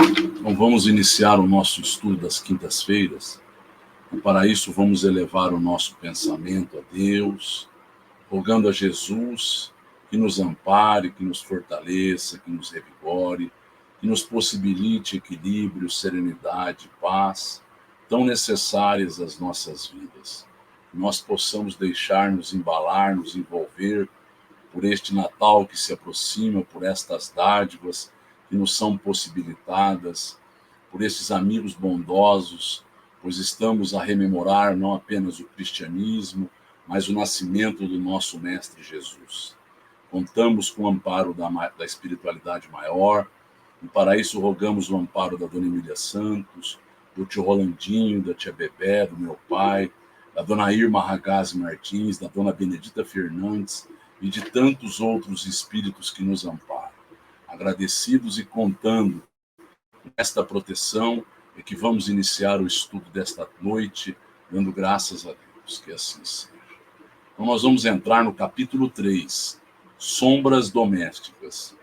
Então vamos iniciar o nosso estudo das quintas-feiras. E para isso vamos elevar o nosso pensamento a Deus, rogando a Jesus que nos ampare, que nos fortaleça, que nos revigore, que nos possibilite equilíbrio, serenidade, paz, tão necessárias às nossas vidas. Que nós possamos deixar-nos embalar, nos envolver por este Natal que se aproxima, por estas dádivas que nos são possibilitadas, por esses amigos bondosos, pois estamos a rememorar não apenas o cristianismo, mas o nascimento do nosso Mestre Jesus. Contamos com o amparo da espiritualidade maior, e para isso rogamos o amparo da Dona Emília Santos, do tio Rolandinho, da tia Bebé, do meu pai, da Dona Irma Ragazzi Martins, da Dona Benedita Fernandes e de tantos outros espíritos que nos amparam. Agradecidos e contando com esta proteção, é que vamos iniciar o estudo desta noite, dando graças a Deus, que assim seja. Então nós vamos entrar no capítulo 3, Sombras Domésticas.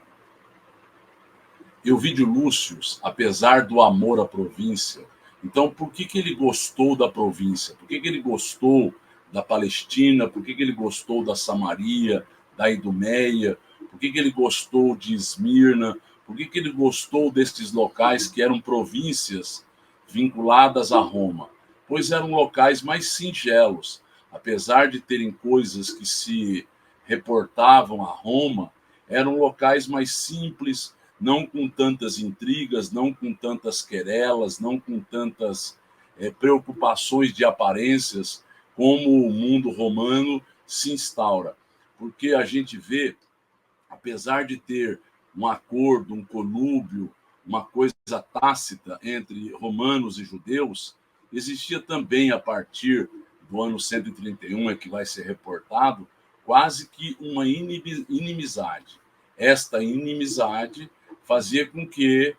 Euvídio Lúcio, apesar do amor à província, então por que ele gostou da província? Por que ele gostou da Palestina? Por que ele gostou da Samaria, da Idumeia? Por que ele gostou de Esmirna? Por que ele gostou destes locais que eram províncias vinculadas a Roma? Pois eram locais mais singelos, apesar de terem coisas que se reportavam a Roma, eram locais mais simples, não com tantas intrigas, não com tantas querelas, não com tantas preocupações de aparências como o mundo romano se instaura. Porque a gente vê, apesar de ter um acordo, um conúbio, uma coisa tácita entre romanos e judeus, existia também, a partir do ano 131, que vai ser reportado, quase que uma inimizade. Esta inimizade fazia com que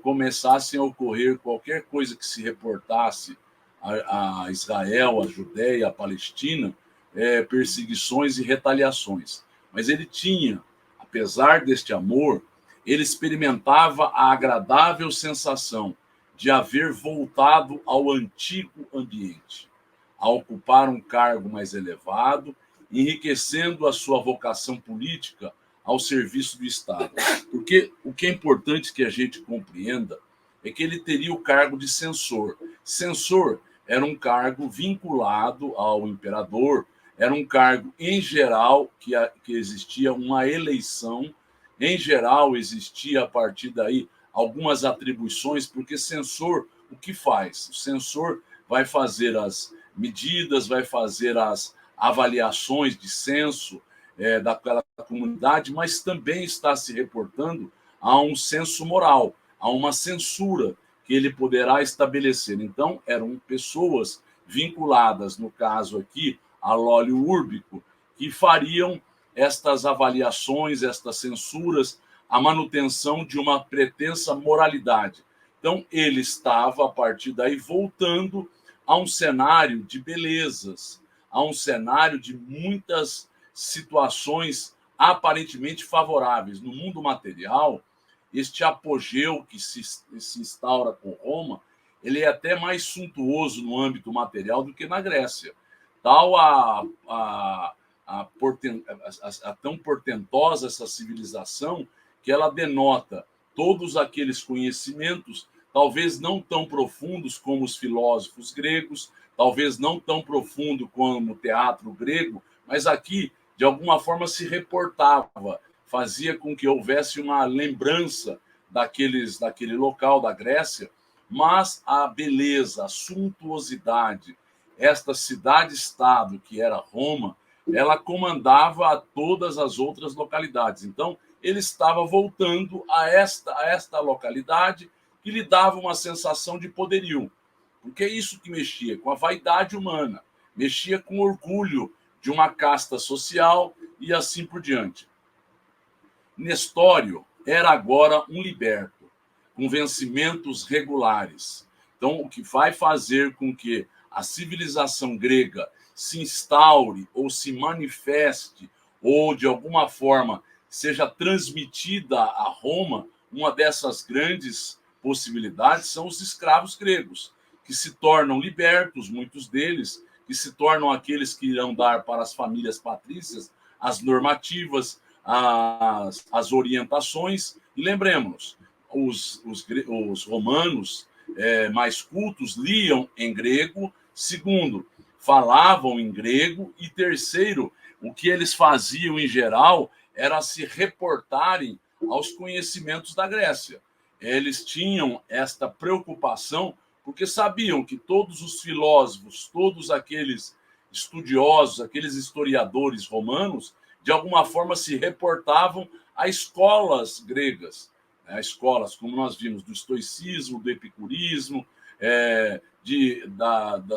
começassem a ocorrer qualquer coisa que se reportasse a Israel, a Judéia, a Palestina, perseguições e retaliações. Mas ele tinha, apesar deste amor, ele experimentava a agradável sensação de haver voltado ao antigo ambiente, a ocupar um cargo mais elevado, enriquecendo a sua vocação política ao serviço do Estado. Porque o que é importante que a gente compreenda é que ele teria o cargo de censor. Censor era um cargo vinculado ao imperador, era um cargo, em geral, que existia uma eleição, em geral existia, a partir daí, algumas atribuições, porque censor, o que faz? O censor vai fazer as medidas, vai fazer as avaliações de censo daquela comunidade, mas também está se reportando a um censo moral, a uma censura que ele poderá estabelecer. Então, eram pessoas vinculadas, no caso aqui, a Lólio Úrbico, que fariam estas avaliações, estas censuras, a manutenção de uma pretensa moralidade. Então, ele estava, a partir daí, voltando a um cenário de belezas, a um cenário de muitas situações aparentemente favoráveis. No mundo material, este apogeu que se instaura com Roma, ele é até mais suntuoso no âmbito material do que na Grécia. Tal a tão portentosa essa civilização que ela denota todos aqueles conhecimentos, talvez não tão profundos como os filósofos gregos, talvez não tão profundo como o teatro grego, mas aqui, de alguma forma, se reportava, fazia com que houvesse uma lembrança daquele local da Grécia, mas a beleza, a suntuosidade, esta cidade-estado que era Roma, ela comandava a todas as outras localidades. Então, ele estava voltando a esta localidade que lhe dava uma sensação de poderio. Porque é isso que mexia com a vaidade humana, mexia com o orgulho de uma casta social e assim por diante. Nestório era agora um liberto, com vencimentos regulares. Então, o que vai fazer com que a civilização grega se instaure ou se manifeste ou, de alguma forma, seja transmitida a Roma, uma dessas grandes possibilidade são os escravos gregos, que se tornam libertos, muitos deles, que se tornam aqueles que irão dar para as famílias patrícias as normativas, as orientações. E lembremos, os romanos mais cultos liam em grego, segundo, falavam em grego, e terceiro, o que eles faziam em geral era se reportarem aos conhecimentos da Grécia. Eles tinham esta preocupação porque sabiam que todos os filósofos, todos aqueles estudiosos, aqueles historiadores romanos, de alguma forma se reportavam a escolas gregas, né? Escolas, como nós vimos, do estoicismo, do epicurismo,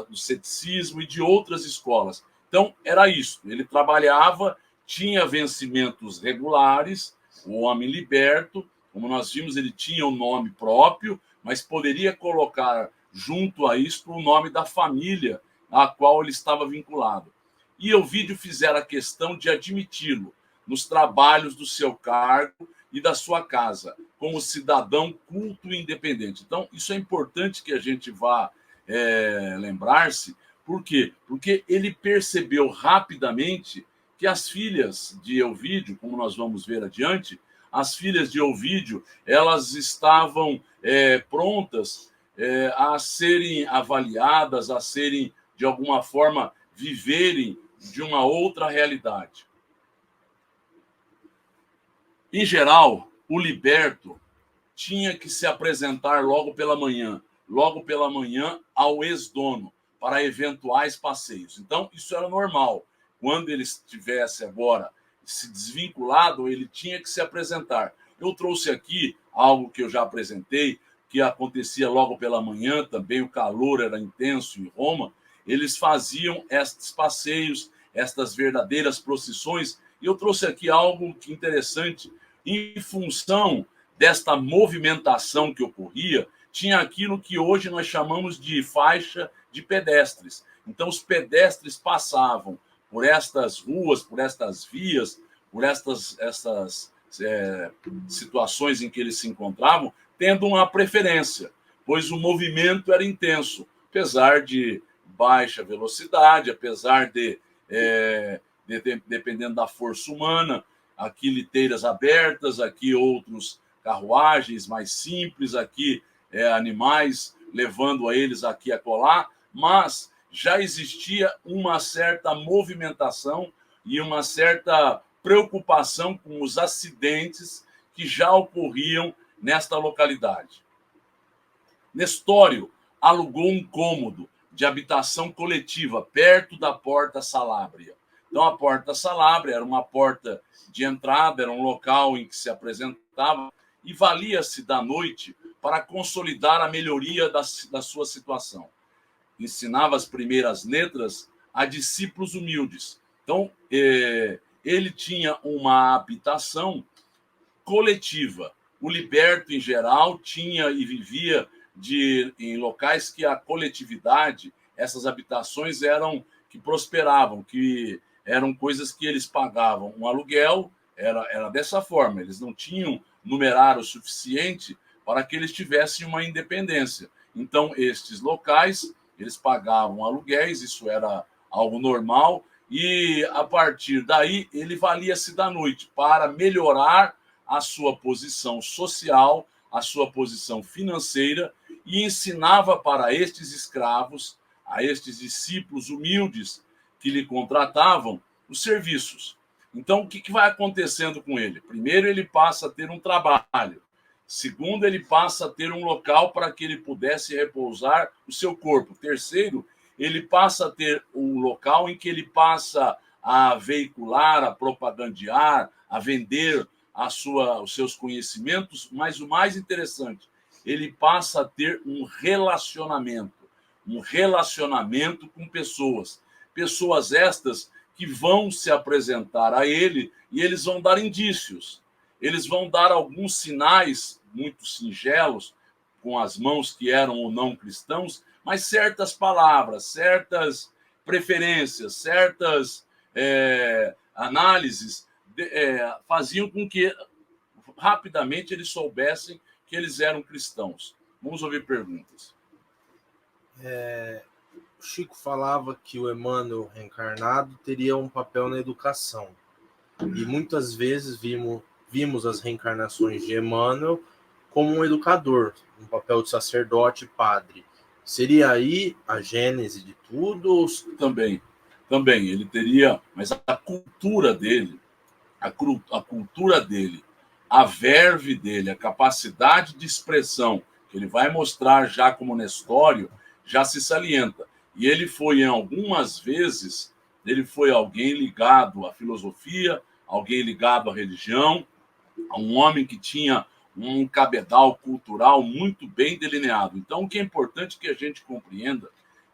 do ceticismo e de outras escolas. Então, era isso. Ele trabalhava, tinha vencimentos regulares, o homem liberto, como nós vimos, ele tinha um nome próprio, mas poderia colocar junto a isso o nome da família a qual ele estava vinculado. E Ovídio fizera questão de admiti-lo nos trabalhos do seu cargo e da sua casa, como cidadão culto e independente. Então, isso é importante que a gente vá lembrar-se. Por quê? Porque ele percebeu rapidamente que as filhas de Ovídio, como nós vamos ver adiante, as filhas de Ovídio, elas estavam prontas a serem avaliadas, a serem, de alguma forma, viverem de uma outra realidade. Em geral, o liberto tinha que se apresentar logo pela manhã ao ex-dono, para eventuais passeios. Então, isso era normal. Quando ele estivesse agora se desvinculado, ele tinha que se apresentar. Eu trouxe aqui algo que eu já apresentei, que acontecia logo pela manhã, também o calor era intenso em Roma. Eles faziam estes passeios, estas verdadeiras procissões, e eu trouxe aqui algo que interessante. Em função desta movimentação que ocorria, tinha aquilo que hoje nós chamamos de faixa de pedestres. Então, os pedestres passavam por estas ruas, por estas vias, por estas situações em que eles se encontravam, tendo uma preferência, pois o movimento era intenso, apesar de baixa velocidade, apesar dependendo da força humana, aqui liteiras abertas, aqui outros carruagens mais simples, aqui animais levando a eles aqui a colar, mas já existia uma certa movimentação e uma certa preocupação com os acidentes que já ocorriam nesta localidade. Nestório alugou um cômodo de habitação coletiva perto da Porta Salábria. Então, a Porta Salábria era uma porta de entrada, era um local em que se apresentava e valia-se da noite para consolidar a melhoria da sua situação. Ensinava as primeiras letras a discípulos humildes. Então, ele tinha uma habitação coletiva. O liberto, em geral, tinha e vivia em locais que a coletividade, essas habitações que prosperavam, que eram coisas que eles pagavam um aluguel, era dessa forma. Eles não tinham numerário suficiente para que eles tivessem uma independência. Então, estes locais, eles pagavam aluguéis, isso era algo normal, e a partir daí ele valia-se da noite para melhorar a sua posição social, a sua posição financeira, e ensinava para estes escravos, a estes discípulos humildes que lhe contratavam, os serviços. Então, o que vai acontecendo com ele? Primeiro, ele passa a ter um trabalho. Segundo, ele passa a ter um local para que ele pudesse repousar o seu corpo. Terceiro, ele passa a ter um local em que ele passa a veicular, a propagandear, a vender os seus conhecimentos, mas o mais interessante, ele passa a ter um relacionamento com pessoas estas que vão se apresentar a ele e eles vão dar indícios, eles vão dar alguns sinais muito singelos, com as mãos que eram ou não cristãos, mas certas palavras, certas preferências, certas análises faziam com que rapidamente eles soubessem que eles eram cristãos. Vamos ouvir perguntas. O Chico falava que o Emmanuel reencarnado teria um papel na educação. E muitas vezes vimos as reencarnações de Emmanuel como um educador, um papel de sacerdote e padre. Seria aí a gênese de tudo? Também, ele teria, mas a cultura dele, a cultura dele, a verve dele, a capacidade de expressão que ele vai mostrar já como Nestório, já se salienta. E ele foi, em algumas vezes, ele foi alguém ligado à filosofia, alguém ligado à religião, a um homem que tinha um cabedal cultural muito bem delineado. Então, o que é importante que a gente compreenda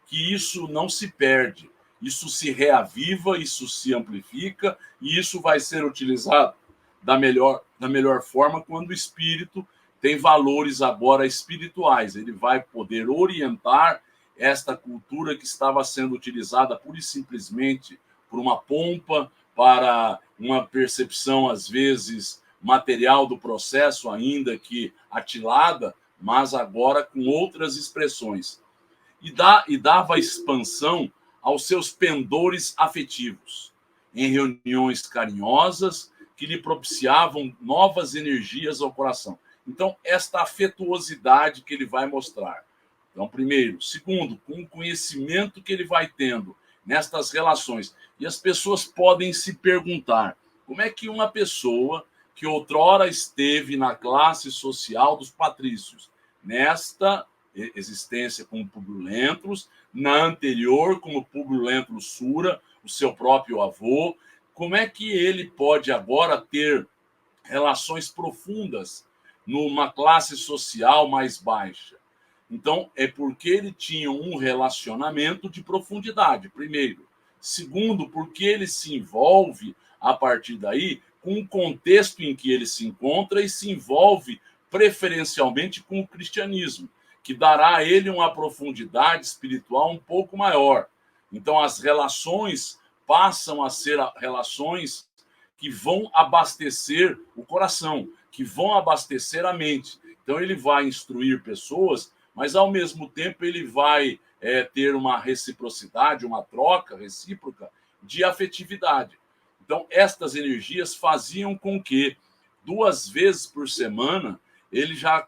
que isso não se perde, isso se reaviva, isso se amplifica e isso vai ser utilizado da melhor forma quando o espírito tem valores agora espirituais. Ele vai poder orientar esta cultura que estava sendo utilizada pura e simplesmente por uma pompa, para uma percepção, às vezes, material do processo, ainda que atilada, mas agora com outras expressões. E dava expansão aos seus pendores afetivos, em reuniões carinhosas que lhe propiciavam novas energias ao coração. Então, esta afetuosidade que ele vai mostrar. Então, primeiro. Segundo, com o conhecimento que ele vai tendo nestas relações. E as pessoas podem se perguntar, como é que uma pessoa que outrora esteve na classe social dos patrícios, nesta existência como Públio Lentulus, na anterior como Públio Lentulus Sura, o seu próprio avô, como é que ele pode agora ter relações profundas numa classe social mais baixa? Então, é porque ele tinha um relacionamento de profundidade, primeiro. Segundo, porque ele se envolve, a partir daí, com o contexto em que ele se encontra e se envolve preferencialmente com o cristianismo, que dará a ele uma profundidade espiritual um pouco maior. Então, as relações passam a ser relações que vão abastecer o coração, que vão abastecer a mente. Então, ele vai instruir pessoas, mas, ao mesmo tempo, ele vai ter uma reciprocidade, uma troca recíproca de afetividade. Então, estas energias faziam com que 2 vezes por semana ele já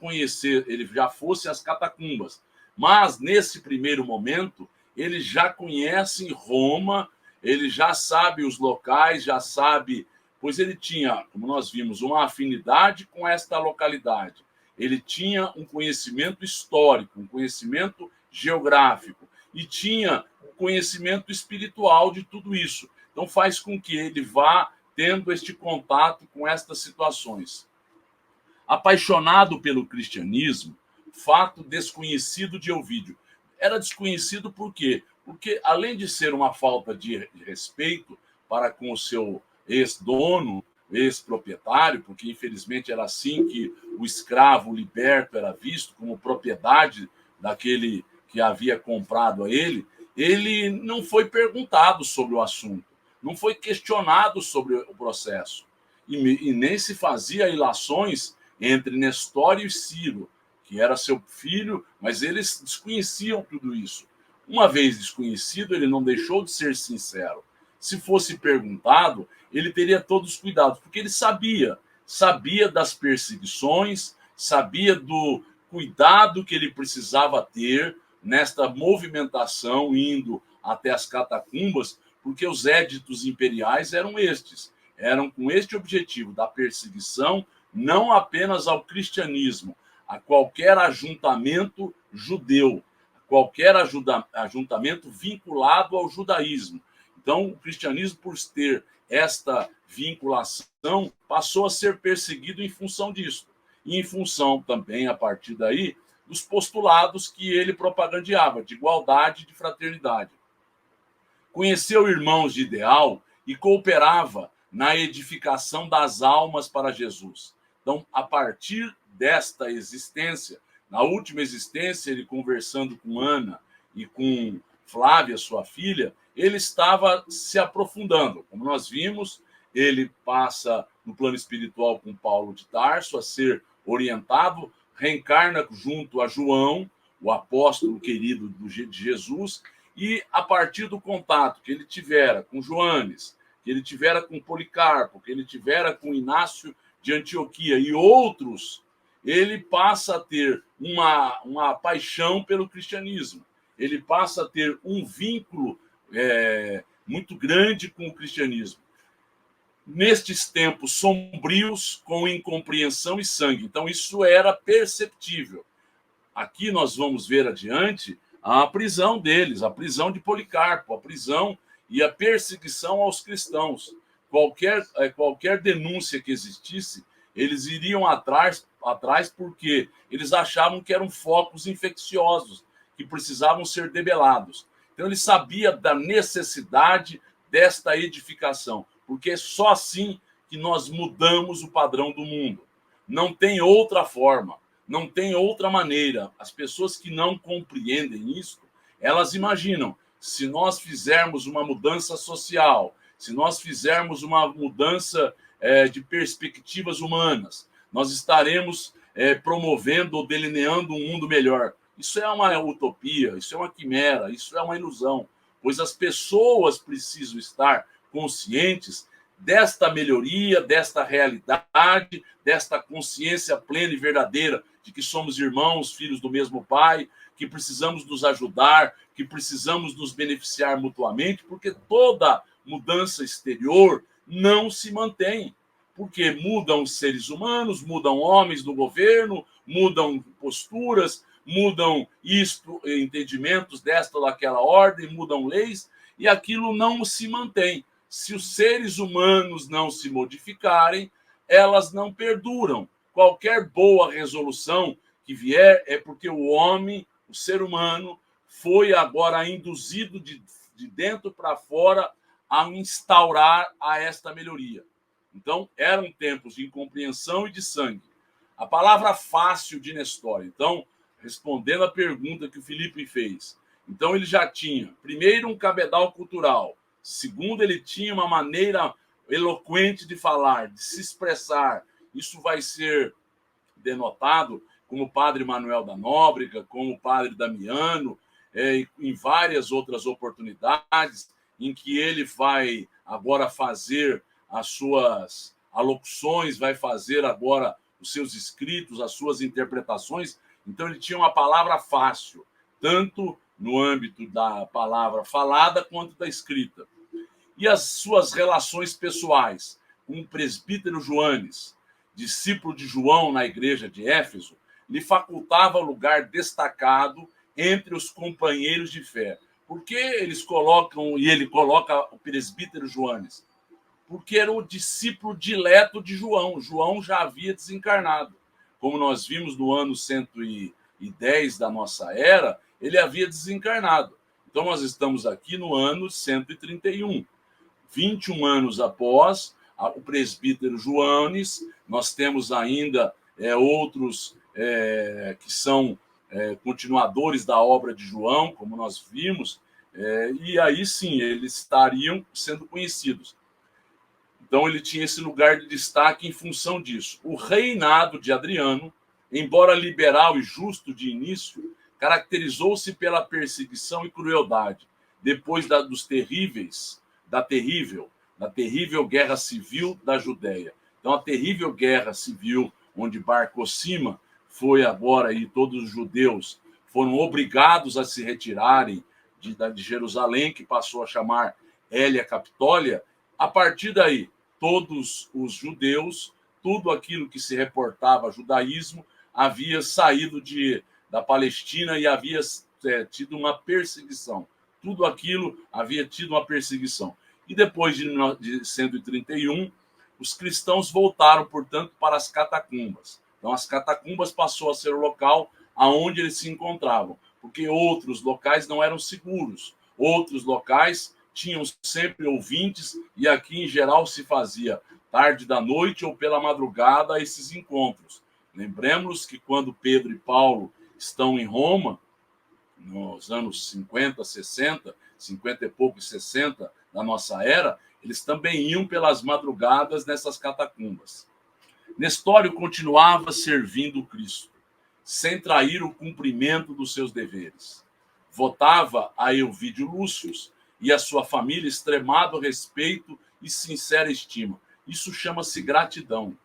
fosse às catacumbas. Mas, nesse primeiro momento, ele já conhece Roma, ele já sabe os locais, já sabe, pois ele tinha, como nós vimos, uma afinidade com esta localidade. Ele tinha um conhecimento histórico, um conhecimento geográfico e tinha um conhecimento espiritual de tudo isso. Então faz com que ele vá tendo este contato com estas situações. Apaixonado pelo cristianismo, fato desconhecido de Ovídio. Era desconhecido por quê? Porque, além de ser uma falta de respeito para com o seu ex-dono, ex-proprietário, porque infelizmente era assim que o escravo liberto era visto como propriedade daquele que havia comprado a ele, ele não foi perguntado sobre o assunto, não foi questionado sobre o processo, e nem se fazia ilações entre Nestório e Ciro, que era seu filho, mas eles desconheciam tudo isso. Uma vez desconhecido, ele não deixou de ser sincero. Se fosse perguntado, ele teria todos os cuidados, porque ele sabia das perseguições, sabia do cuidado que ele precisava ter nesta movimentação indo até as catacumbas, porque os éditos imperiais eram com este objetivo da perseguição, não apenas ao cristianismo, a qualquer ajuntamento judeu, qualquer ajuntamento vinculado ao judaísmo. Então, o cristianismo, por ter esta vinculação, passou a ser perseguido em função disso. E em função também, a partir daí, dos postulados que ele propagandeava, de igualdade e de fraternidade. Conheceu irmãos de ideal e cooperava na edificação das almas para Jesus. Então, a partir desta existência, na última existência, ele conversando com Ana e com Flávia, sua filha, ele estava se aprofundando. Como nós vimos, ele passa no plano espiritual com Paulo de Tarso a ser orientado, reencarna junto a João, o apóstolo querido de Jesus, e a partir do contato que ele tivera com Joanes, que ele tivera com Policarpo, que ele tivera com Inácio de Antioquia e outros, ele passa a ter uma paixão pelo cristianismo. Ele passa a ter um vínculo muito grande com o cristianismo. Nestes tempos sombrios, com incompreensão e sangue. Então, isso era perceptível. Aqui nós vamos ver adiante a prisão deles, a prisão de Policarpo, a prisão e a perseguição aos cristãos. Qualquer denúncia que existisse, eles iriam atrás porque eles achavam que eram focos infecciosos, que precisavam ser debelados. Então, ele sabia da necessidade desta edificação, porque é só assim que nós mudamos o padrão do mundo. Não tem outra forma, não tem outra maneira. As pessoas que não compreendem isso, elas imaginam, se nós fizermos uma mudança social, se nós fizermos uma mudança de perspectivas humanas, nós estaremos promovendo ou delineando um mundo melhor. Isso é uma utopia, isso é uma quimera, isso é uma ilusão, pois as pessoas precisam estar conscientes desta melhoria, desta realidade, desta consciência plena e verdadeira de que somos irmãos, filhos do mesmo Pai, que precisamos nos ajudar, que precisamos nos beneficiar mutuamente, porque toda mudança exterior não se mantém, porque mudam os seres humanos, mudam homens do governo, mudam posturas, mudam entendimentos desta ou daquela ordem, mudam leis, e aquilo não se mantém. Se os seres humanos não se modificarem, elas não perduram. Qualquer boa resolução que vier é porque o homem, o ser humano, foi agora induzido de dentro para fora a instaurar a esta melhoria. Então, eram tempos de incompreensão e de sangue. A palavra fácil de Nestório. Então, respondendo a pergunta que o Felipe fez. Então, ele já tinha, primeiro, um cabedal cultural. Segundo, ele tinha uma maneira eloquente de falar, de se expressar. Isso vai ser denotado como o padre Manuel da Nóbrega, como o padre Damiano, em várias outras oportunidades, em que ele vai agora fazer as suas alocuções, vai fazer agora os seus escritos, as suas interpretações. Então, ele tinha uma palavra fácil, tanto no âmbito da palavra falada quanto da escrita. E as suas relações pessoais com o presbítero Joanes, discípulo de João na igreja de Éfeso, lhe facultava lugar destacado entre os companheiros de fé. Por que eles colocam, e ele coloca o presbítero Joanes? Porque era o discípulo dileto de João. João já havia desencarnado. Como nós vimos no ano 110 da nossa era, ele havia desencarnado. Então, nós estamos aqui no ano 131. 21 anos após o presbítero Joanes, nós temos ainda outros que são continuadores da obra de João, como nós vimos, e aí sim, eles estariam sendo conhecidos. Então, ele tinha esse lugar de destaque em função disso. O reinado de Adriano, embora liberal e justo de início, caracterizou-se pela perseguição e crueldade. Depois da terrível guerra civil da Judéia. Então, a terrível guerra civil, onde Bar Cosima foi agora, e todos os judeus foram obrigados a se retirarem de Jerusalém, que passou a chamar Hélia Capitólea. A partir daí, todos os judeus, tudo aquilo que se reportava a judaísmo, havia saído da Palestina e havia tido uma perseguição. Tudo aquilo havia tido uma perseguição. E depois de 131, os cristãos voltaram, portanto, para as catacumbas. Então, as catacumbas passou a ser o local aonde eles se encontravam, porque outros locais não eram seguros. Outros locais tinham sempre ouvintes, e aqui, em geral, se fazia tarde da noite ou pela madrugada esses encontros. Lembremos que quando Pedro e Paulo estão em Roma, nos anos 50, 60, 50 e pouco e 60 da nossa era, eles também iam pelas madrugadas nessas catacumbas. Nestório continuava servindo Cristo. sem trair o cumprimento dos seus deveres. Votava a Elvídio Lúcio e a sua família extremado respeito e sincera estima. Isso chama-se gratidão.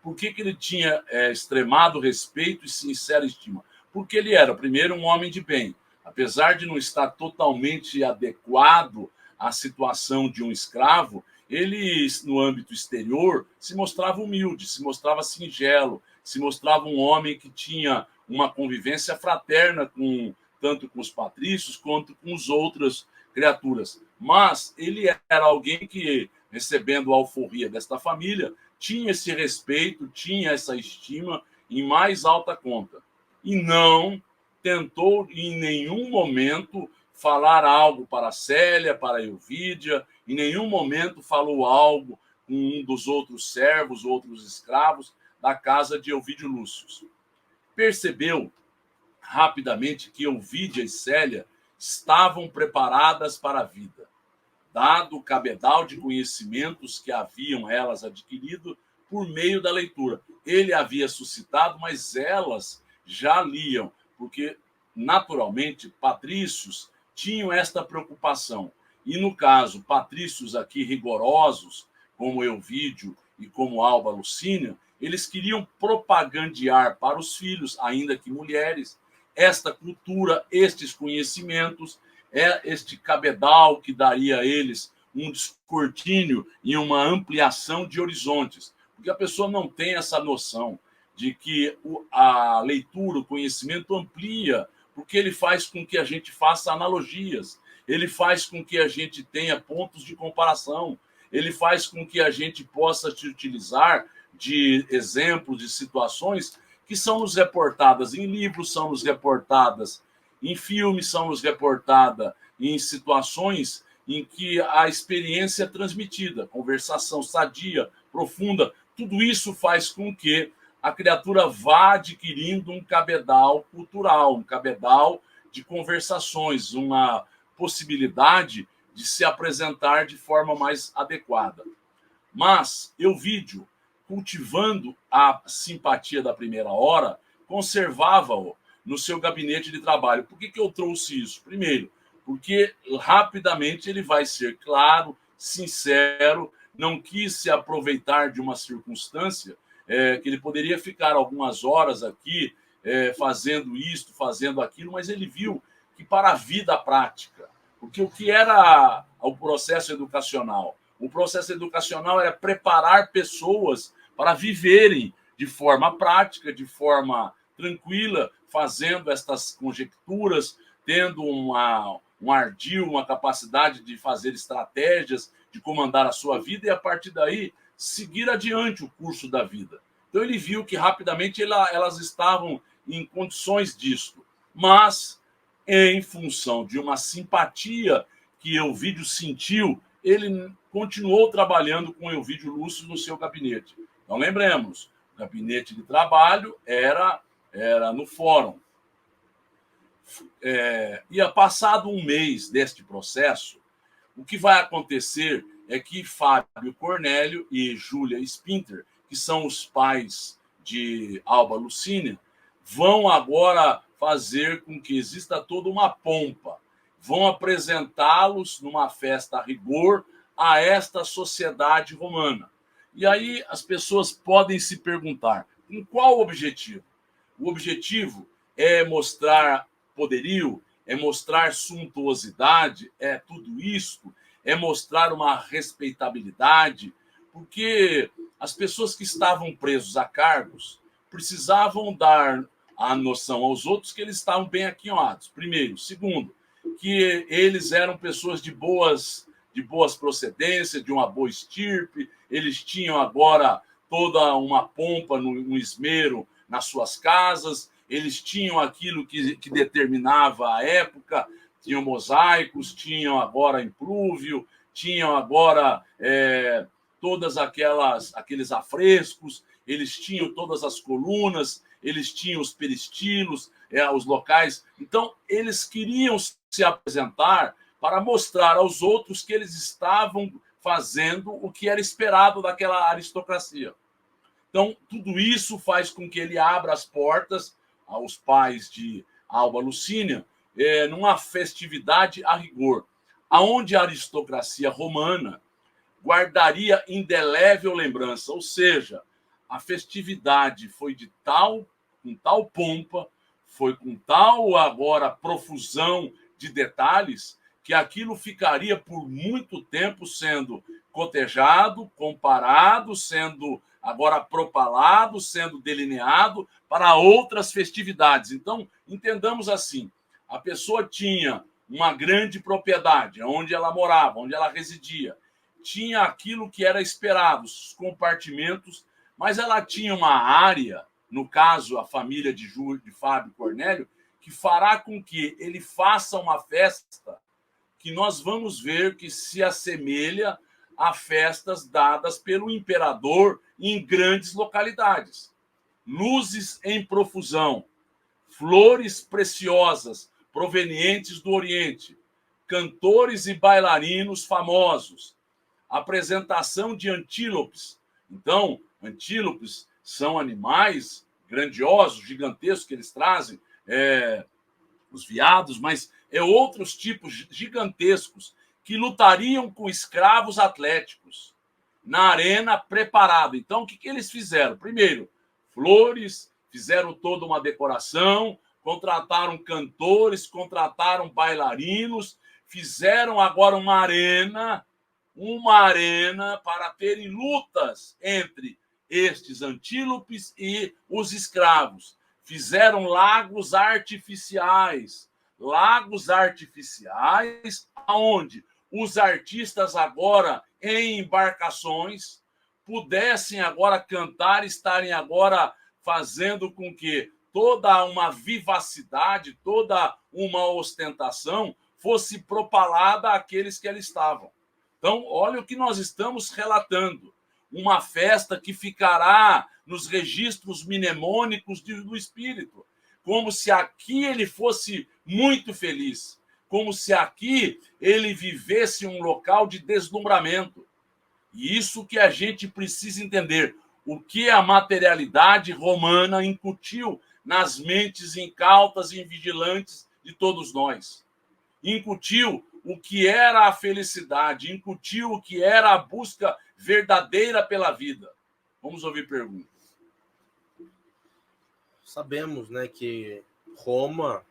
Por que ele tinha extremado respeito e sincera estima? Porque ele era, primeiro, um homem de bem. Apesar de não estar totalmente adequado à situação de um escravo, ele, no âmbito exterior, se mostrava humilde, se mostrava singelo, se mostrava um homem que tinha uma convivência fraterna tanto com os patrícios quanto com as outras criaturas. Mas ele era alguém que, recebendo a alforria desta família, tinha esse respeito, tinha essa estima em mais alta conta. E não tentou em nenhum momento falar algo para Célia, para Elvídia, em nenhum momento falou algo com um dos outros servos, outros escravos da casa de Elvídio Lúcio. Percebeu rapidamente que Elvídia e Célia estavam preparadas para a vida, dado o cabedal de conhecimentos que haviam elas adquirido por meio da leitura. Ele havia suscitado, mas elas já liam, porque, naturalmente, patrícios tinham esta preocupação. E, no caso, patrícios aqui rigorosos, como Elvídio e como Alba Lucínia, eles queriam propagandear para os filhos, ainda que mulheres, esta cultura, estes conhecimentos, este cabedal que daria a eles um descortínio e uma ampliação de horizontes. Porque a pessoa não tem essa noção de que a leitura, o conhecimento amplia, porque ele faz com que a gente faça analogias, ele faz com que a gente tenha pontos de comparação, ele faz com que a gente possa se utilizar de exemplos, de situações que são nos reportadas em livros, são nos reportadas em filmes, são nos reportadas em situações em que a experiência é transmitida, conversação sadia, profunda, tudo isso faz com que a criatura vá adquirindo um cabedal cultural, um cabedal de conversações, uma possibilidade de se apresentar de forma mais adequada. Mas Elvídio, cultivando a simpatia da primeira hora, conservava-o no seu gabinete de trabalho. Por que eu trouxe isso? Primeiro, porque rapidamente ele vai ser claro, sincero, não quis se aproveitar de uma circunstância que ele poderia ficar algumas horas aqui fazendo isto, fazendo aquilo, mas ele viu que para a vida prática, porque o que era o processo educacional? O processo educacional era preparar pessoas para viverem de forma prática, de forma tranquila, fazendo estas conjecturas, tendo um ardil, uma capacidade de fazer estratégias, de comandar a sua vida e, a partir daí, seguir adiante o curso da vida. Então, ele viu que rapidamente elas estavam em condições disso, mas, em função de uma simpatia que Elvídio sentiu, ele continuou trabalhando com Elvídio Lúcio no seu gabinete. Então, lembremos, o gabinete de trabalho era no fórum. E passado um mês deste processo, o que vai acontecer é que Fábio Cornélio e Júlia Spinter, que são os pais de Alba Lucínia, vão agora fazer com que exista toda uma pompa. Vão apresentá-los numa festa a rigor a esta sociedade romana. E aí as pessoas podem se perguntar, em qual objetivo? O objetivo é mostrar poderio, é mostrar suntuosidade, é tudo isso, é mostrar uma respeitabilidade, porque as pessoas que estavam presos a cargos precisavam dar a noção aos outros que eles estavam bem aquinhoados, primeiro. Segundo, que eles eram pessoas de boas procedências, de uma boa estirpe, eles tinham agora toda uma pompa, um esmero nas suas casas, eles tinham aquilo que determinava a época, tinham mosaicos, tinham agora implúvio, tinham agora todas aqueles afrescos, eles tinham todas as colunas, eles tinham os peristilos, os locais. Então, eles queriam se apresentar para mostrar aos outros que eles estavam fazendo o que era esperado daquela aristocracia. Então, tudo isso faz com que ele abra as portas aos pais de Alba Lucínia, numa festividade a rigor, aonde a aristocracia romana guardaria indelével lembrança, ou seja, a festividade foi com tal pompa, foi com tal agora profusão de detalhes, que aquilo ficaria por muito tempo sendo cotejado, comparado, sendo agora propalado, sendo delineado para outras festividades. Então, entendamos assim, a pessoa tinha uma grande propriedade, onde ela morava, onde ela residia, tinha aquilo que era esperado, os compartimentos, mas ela tinha uma área, no caso, a família de Fábio Cornélio, que fará com que ele faça uma festa que nós vamos ver que se assemelha a festas dadas pelo imperador em grandes localidades. Luzes em profusão, flores preciosas provenientes do Oriente, cantores e bailarinos famosos, apresentação de antílopes. Então, antílopes são animais grandiosos, gigantescos que eles trazem, os veados, mas outros tipos gigantescos que lutariam com escravos atléticos na arena preparada. Então, o que eles fizeram? Primeiro, flores, fizeram toda uma decoração, contrataram cantores, contrataram bailarinos, fizeram agora uma arena para terem lutas entre estes antílopes e os escravos. Fizeram lagos artificiais, onde os artistas agora em embarcações pudessem agora cantar, estarem agora fazendo com que toda uma vivacidade, toda uma ostentação fosse propalada àqueles que ali estavam. Então, olha o que nós estamos relatando. Uma festa que ficará nos registros mnemônicos do espírito, como se aqui ele fosse muito feliz, como se aqui ele vivesse um local de deslumbramento. E isso que a gente precisa entender, o que a materialidade romana incutiu nas mentes incautas e vigilantes de todos nós. Incutiu o que era a felicidade, incutiu o que era a busca verdadeira pela vida. Vamos ouvir perguntas. Sabemos, né, que Roma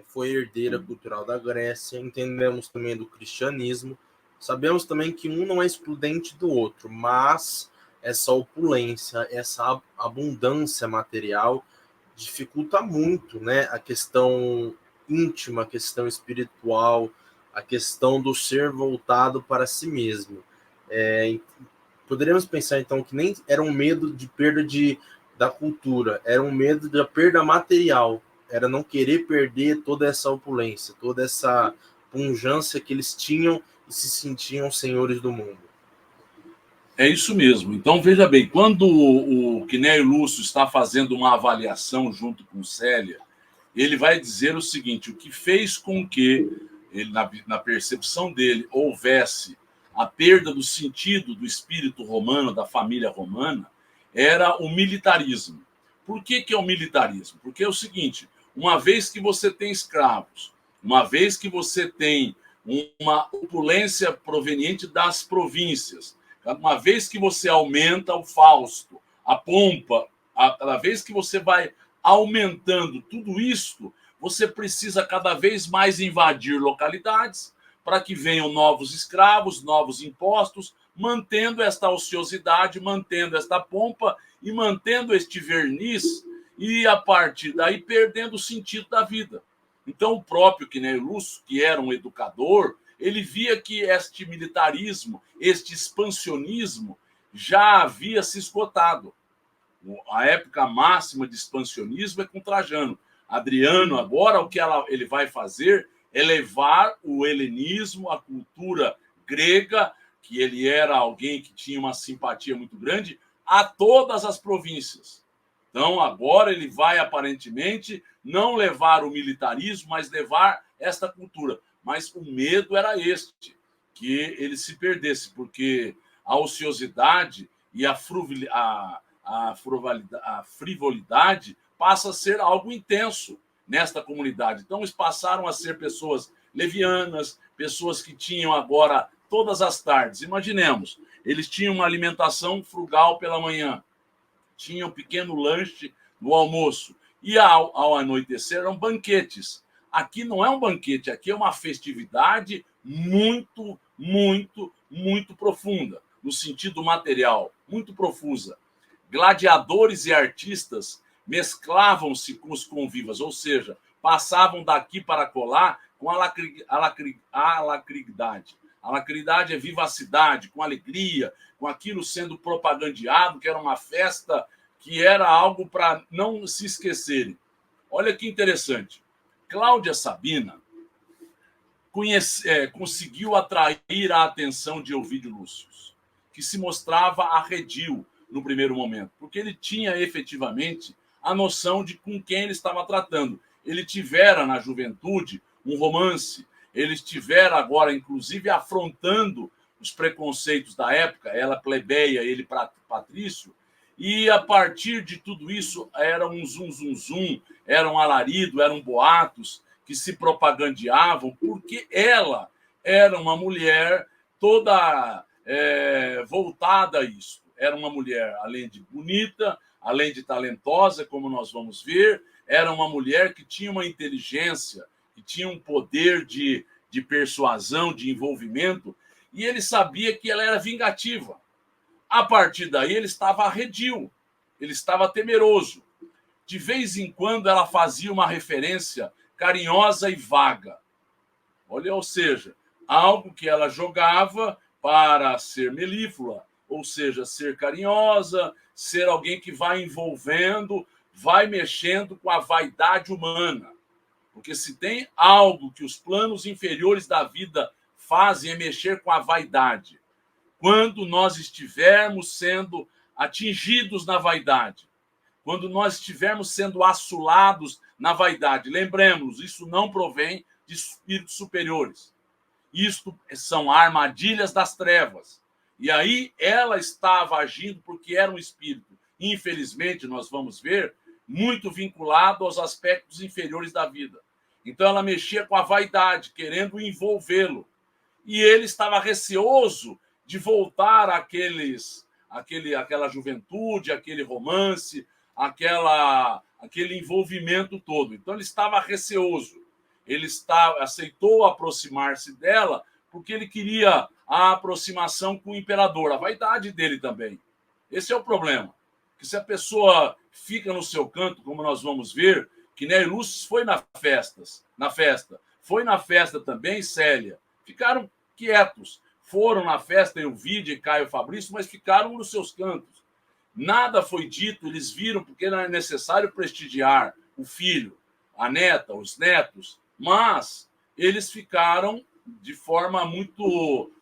foi herdeira cultural da Grécia, entendemos também do cristianismo, sabemos também que um não é excludente do outro, mas essa opulência, essa abundância material dificulta muito, né, a questão íntima, a questão espiritual, a questão do ser voltado para si mesmo. Poderíamos pensar, então, que nem era um medo de perda da cultura, era um medo da perda material, era não querer perder toda essa opulência, toda essa pujança que eles tinham e se sentiam senhores do mundo. É isso mesmo. Então, veja bem, quando o Quinéio Lúcio está fazendo uma avaliação junto com Célia, ele vai dizer o seguinte, o que fez com que, ele, na percepção dele, houvesse a perda do sentido do espírito romano, da família romana, era o militarismo. Por que é o militarismo? Porque é o seguinte, uma vez que você tem escravos, uma vez que você tem uma opulência proveniente das províncias, uma vez que você aumenta o fausto, a pompa, cada vez que você vai aumentando tudo isto, você precisa cada vez mais invadir localidades para que venham novos escravos, novos impostos, mantendo esta ociosidade, mantendo esta pompa e mantendo este verniz e, a partir daí, perdendo o sentido da vida. Então, o próprio Quinéio Lúcio, que era um educador, ele via que este militarismo, este expansionismo, já havia se esgotado. A época máxima de expansionismo é com Trajano. Adriano, agora, o que ele vai fazer é levar o helenismo, a cultura grega, que ele era alguém que tinha uma simpatia muito grande, a todas as províncias. Então, agora ele vai, aparentemente, não levar o militarismo, mas levar esta cultura. Mas o medo era este, que ele se perdesse, porque a ociosidade e a frivolidade passa a ser algo intenso nesta comunidade. Então, eles passaram a ser pessoas levianas, pessoas que tinham agora todas as tardes. Imaginemos, eles tinham uma alimentação frugal pela manhã, tinham um pequeno lanche no almoço, e ao anoitecer eram banquetes. Aqui não é um banquete, aqui é uma festividade muito, muito, muito profunda, no sentido material, muito profusa. Gladiadores e artistas mesclavam-se com os convivas, ou seja, passavam daqui para colar com alacridade. Alacridade é vivacidade, com alegria, com aquilo sendo propagandeado, que era uma festa, que era algo para não se esquecerem. Olha que interessante. Cláudia Sabina conseguiu atrair a atenção de Ovídio Lúcio, que se mostrava arredio no primeiro momento, porque ele tinha efetivamente a noção de com quem ele estava tratando. Ele tivera na juventude um romance, ele estivera agora, inclusive, afrontando os preconceitos da época, ela plebeia, ele patrício, e a partir de tudo isso era um zum, era um alarido, eram boatos que se propagandeavam, porque ela era uma mulher toda voltada a isso. Era uma mulher, além de bonita, além de talentosa, como nós vamos ver, era uma mulher que tinha uma inteligência, que tinha um poder de persuasão, de envolvimento, e ele sabia que ela era vingativa. A partir daí, ele estava arredio, ele estava temeroso. De vez em quando, ela fazia uma referência carinhosa e vaga. Olha, ou seja, algo que ela jogava para ser melíflua, ou seja, ser carinhosa, ser alguém que vai envolvendo, vai mexendo com a vaidade humana. Porque se tem algo que os planos inferiores da vida fazem é mexer com a vaidade. Quando nós estivermos sendo atingidos na vaidade, quando nós estivermos sendo assolados na vaidade, lembremos, isso não provém de espíritos superiores. Isto são armadilhas das trevas. E aí ela estava agindo porque era um espírito, infelizmente, nós vamos ver, muito vinculado aos aspectos inferiores da vida. Então ela mexia com a vaidade, querendo envolvê-lo. E ele estava receoso de voltar àquela juventude, aquele romance, aquele envolvimento todo. Então ele estava receoso. Ele aceitou aproximar-se dela porque ele queria a aproximação com o imperador, a vaidade dele também. Esse é o problema. Que se a pessoa fica no seu canto, como nós vamos ver, que Nery Lúcio foi na festa. Foi na festa também Célia. Ficaram quietos. Foram na festa Elvídia e Caio Fabrício, mas ficaram nos seus cantos. Nada foi dito, eles viram, porque era necessário prestigiar o filho, a neta, os netos, mas eles ficaram de forma muito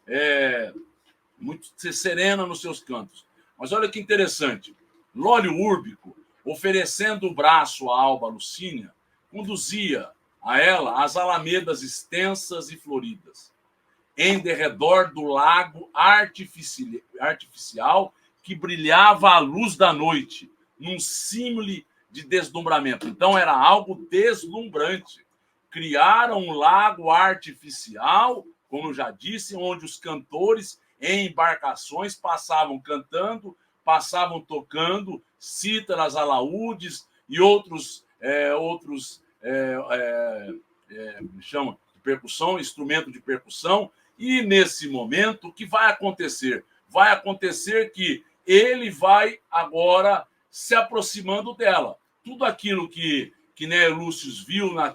serena nos seus cantos. Mas olha que interessante. Lólio Úrbico, oferecendo o braço a Alba Lucínia, conduzia a ela as alamedas extensas e floridas, em derredor do lago artificial que brilhava à luz da noite, num símile de deslumbramento. Então era algo deslumbrante. Criaram um lago artificial, como eu já disse, onde os cantores em embarcações passavam cantando, passavam tocando cítaras, alaúdes e outros chama de percussão, instrumento de percussão. E nesse momento, o que vai acontecer? Vai acontecer que ele vai agora se aproximando dela. Tudo aquilo que Nery Lúcio viu na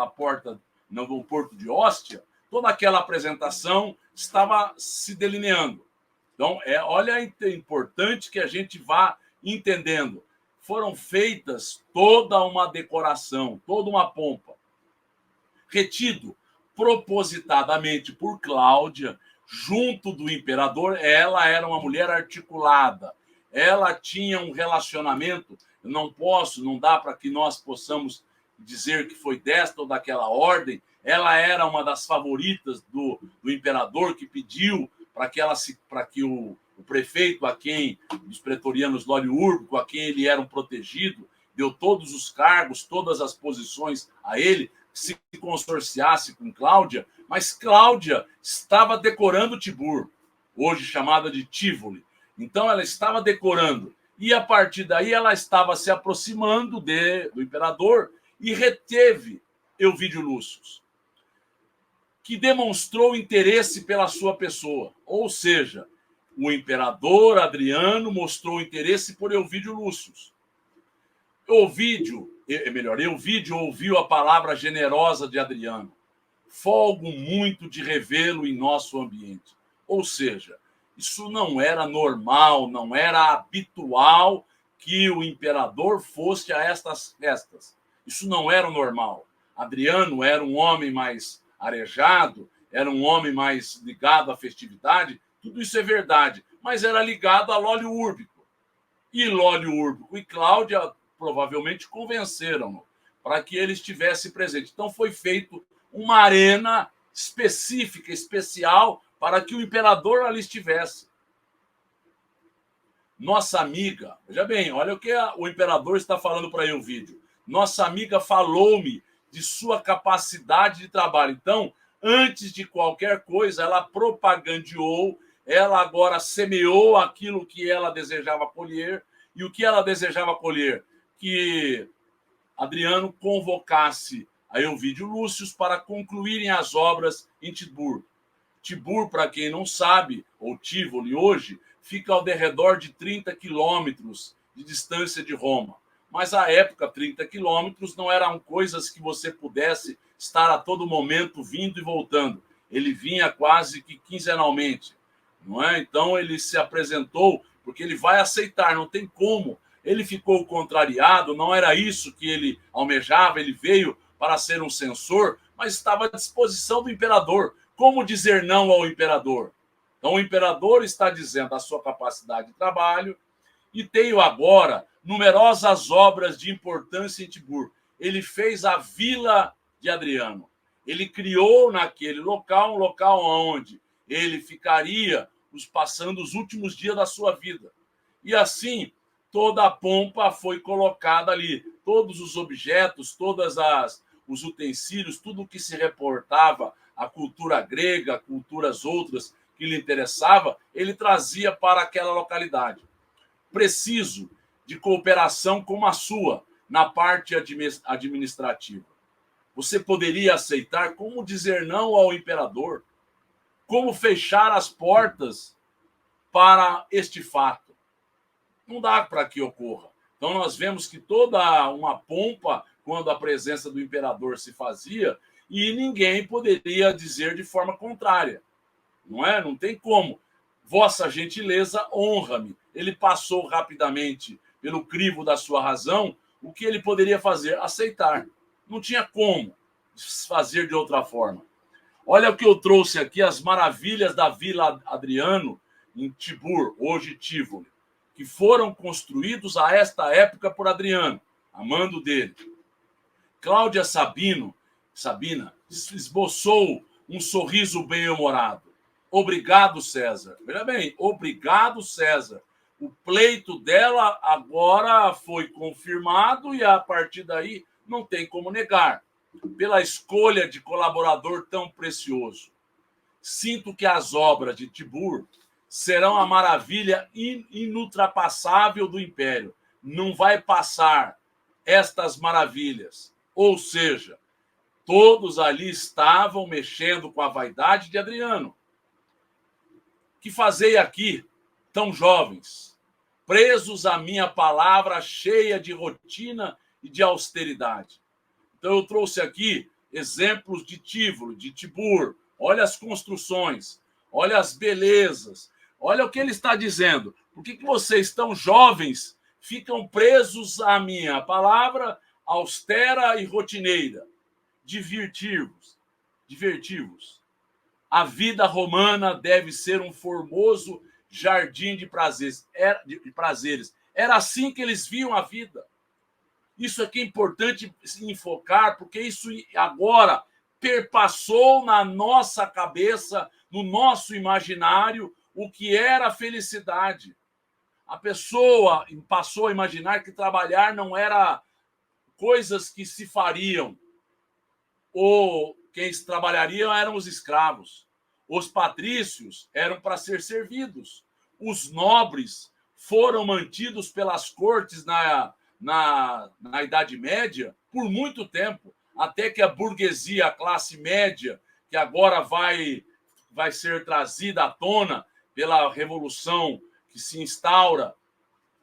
porta, no porto de Hóstia, toda aquela apresentação estava se delineando. Então, olha, é importante que a gente vá entendendo. Foram feitas toda uma decoração, toda uma pompa. Retido propositadamente por Cláudia, junto do imperador, ela era uma mulher articulada. Ela tinha um relacionamento, não dá para que nós possamos dizer que foi desta ou daquela ordem. Ela era uma das favoritas do imperador, que pediu para que o prefeito, dos pretorianos Lólio Úrbico, a quem ele era um protegido, deu todos os cargos, todas as posições a ele, se consorciasse com Cláudia, mas Cláudia estava decorando Tibur, hoje chamada de Tivoli. Então ela estava decorando, e a partir daí ela estava se aproximando do imperador e reteve Elvídio Lúcio, que demonstrou interesse pela sua pessoa. Ou seja, o imperador Adriano mostrou interesse por Elvídio Lúcio. Elvídio ouviu a palavra generosa de Adriano. Folgo muito de revê-lo em nosso ambiente. Ou seja, isso não era normal, não era habitual que o imperador fosse a estas festas. Isso não era o normal. Adriano era um homem mais arejado, era um homem mais ligado à festividade, tudo isso é verdade, mas era ligado a Lólio Úrbico. E Lólio Úrbico e Cláudia provavelmente convenceram-no para que ele estivesse presente. Então foi feito uma arena específica, especial, para que o imperador ali estivesse. Nossa amiga, veja bem, olha o que o imperador está falando para Elvídio. Nossa amiga falou-me de sua capacidade de trabalho. Então, antes de qualquer coisa, ela propagandeou, ela agora semeou aquilo que ela desejava colher. E o que ela desejava colher? Que Adriano convocasse a Elvídio Lúcio para concluírem as obras em Tibur. Tibur, para quem não sabe, ou Tivoli hoje, fica ao derredor de 30 quilômetros de distância de Roma. Mas, à época, 30 quilômetros não eram coisas que você pudesse estar a todo momento vindo e voltando. Ele vinha quase que quinzenalmente, não é? Então, ele se apresentou, porque ele vai aceitar, não tem como. Ele ficou contrariado, não era isso que ele almejava, ele veio para ser um censor, mas estava à disposição do imperador. Como dizer não ao imperador? Então, o imperador está dizendo a sua capacidade de trabalho, e tenho agora numerosas obras de importância em Tibur. Ele fez a Vila de Adriano. Ele criou naquele local um local onde ele ficaria passando os últimos dias da sua vida. E assim, toda a pompa foi colocada ali. Todos os objetos, os utensílios, tudo que se reportava à cultura grega, culturas outras que lhe interessava, ele trazia para aquela localidade. Preciso de cooperação como a sua na parte administrativa. Você poderia aceitar? Como dizer não ao imperador? Como fechar as portas para este fato? Não dá para que ocorra. Então, nós vemos que toda uma pompa, quando a presença do imperador se fazia, e ninguém poderia dizer de forma contrária. Não é? Não tem como. Vossa gentileza honra-me. Ele passou rapidamente pelo crivo da sua razão. O que ele poderia fazer? Aceitar. Não tinha como fazer de outra forma. Olha o que eu trouxe aqui, as maravilhas da Vila Adriano, em Tibur, hoje Tivoli, que foram construídos a esta época por Adriano, a mando dele. Cláudia Sabina esboçou um sorriso bem-humorado. Obrigado, César. Veja bem, obrigado, César. O pleito dela agora foi confirmado e, a partir daí, não tem como negar. Pela escolha de colaborador tão precioso. Sinto que as obras de Tibur serão a maravilha inultrapassável do Império. Não vai passar estas maravilhas. Ou seja, todos ali estavam mexendo com a vaidade de Adriano. Que fazei aqui, tão jovens, presos à minha palavra cheia de rotina e de austeridade? Então, eu trouxe aqui exemplos de Tivoli, de Tibur. Olha as construções, olha as belezas, olha o que ele está dizendo. Por que vocês, tão jovens, ficam presos à minha palavra austera e rotineira? Divertir-vos. A vida romana deve ser um formoso jardim de prazeres. Era assim que eles viam a vida. Isso aqui é importante enfocar, porque isso agora perpassou na nossa cabeça, no nosso imaginário, o que era a felicidade. A pessoa passou a imaginar que trabalhar não era coisas que se fariam, ou quem trabalhariam eram os escravos. Os patrícios eram para ser servidos. Os nobres foram mantidos pelas cortes na Idade Média por muito tempo, até que a burguesia, a classe média, que agora vai ser trazida à tona pela revolução que se instaura,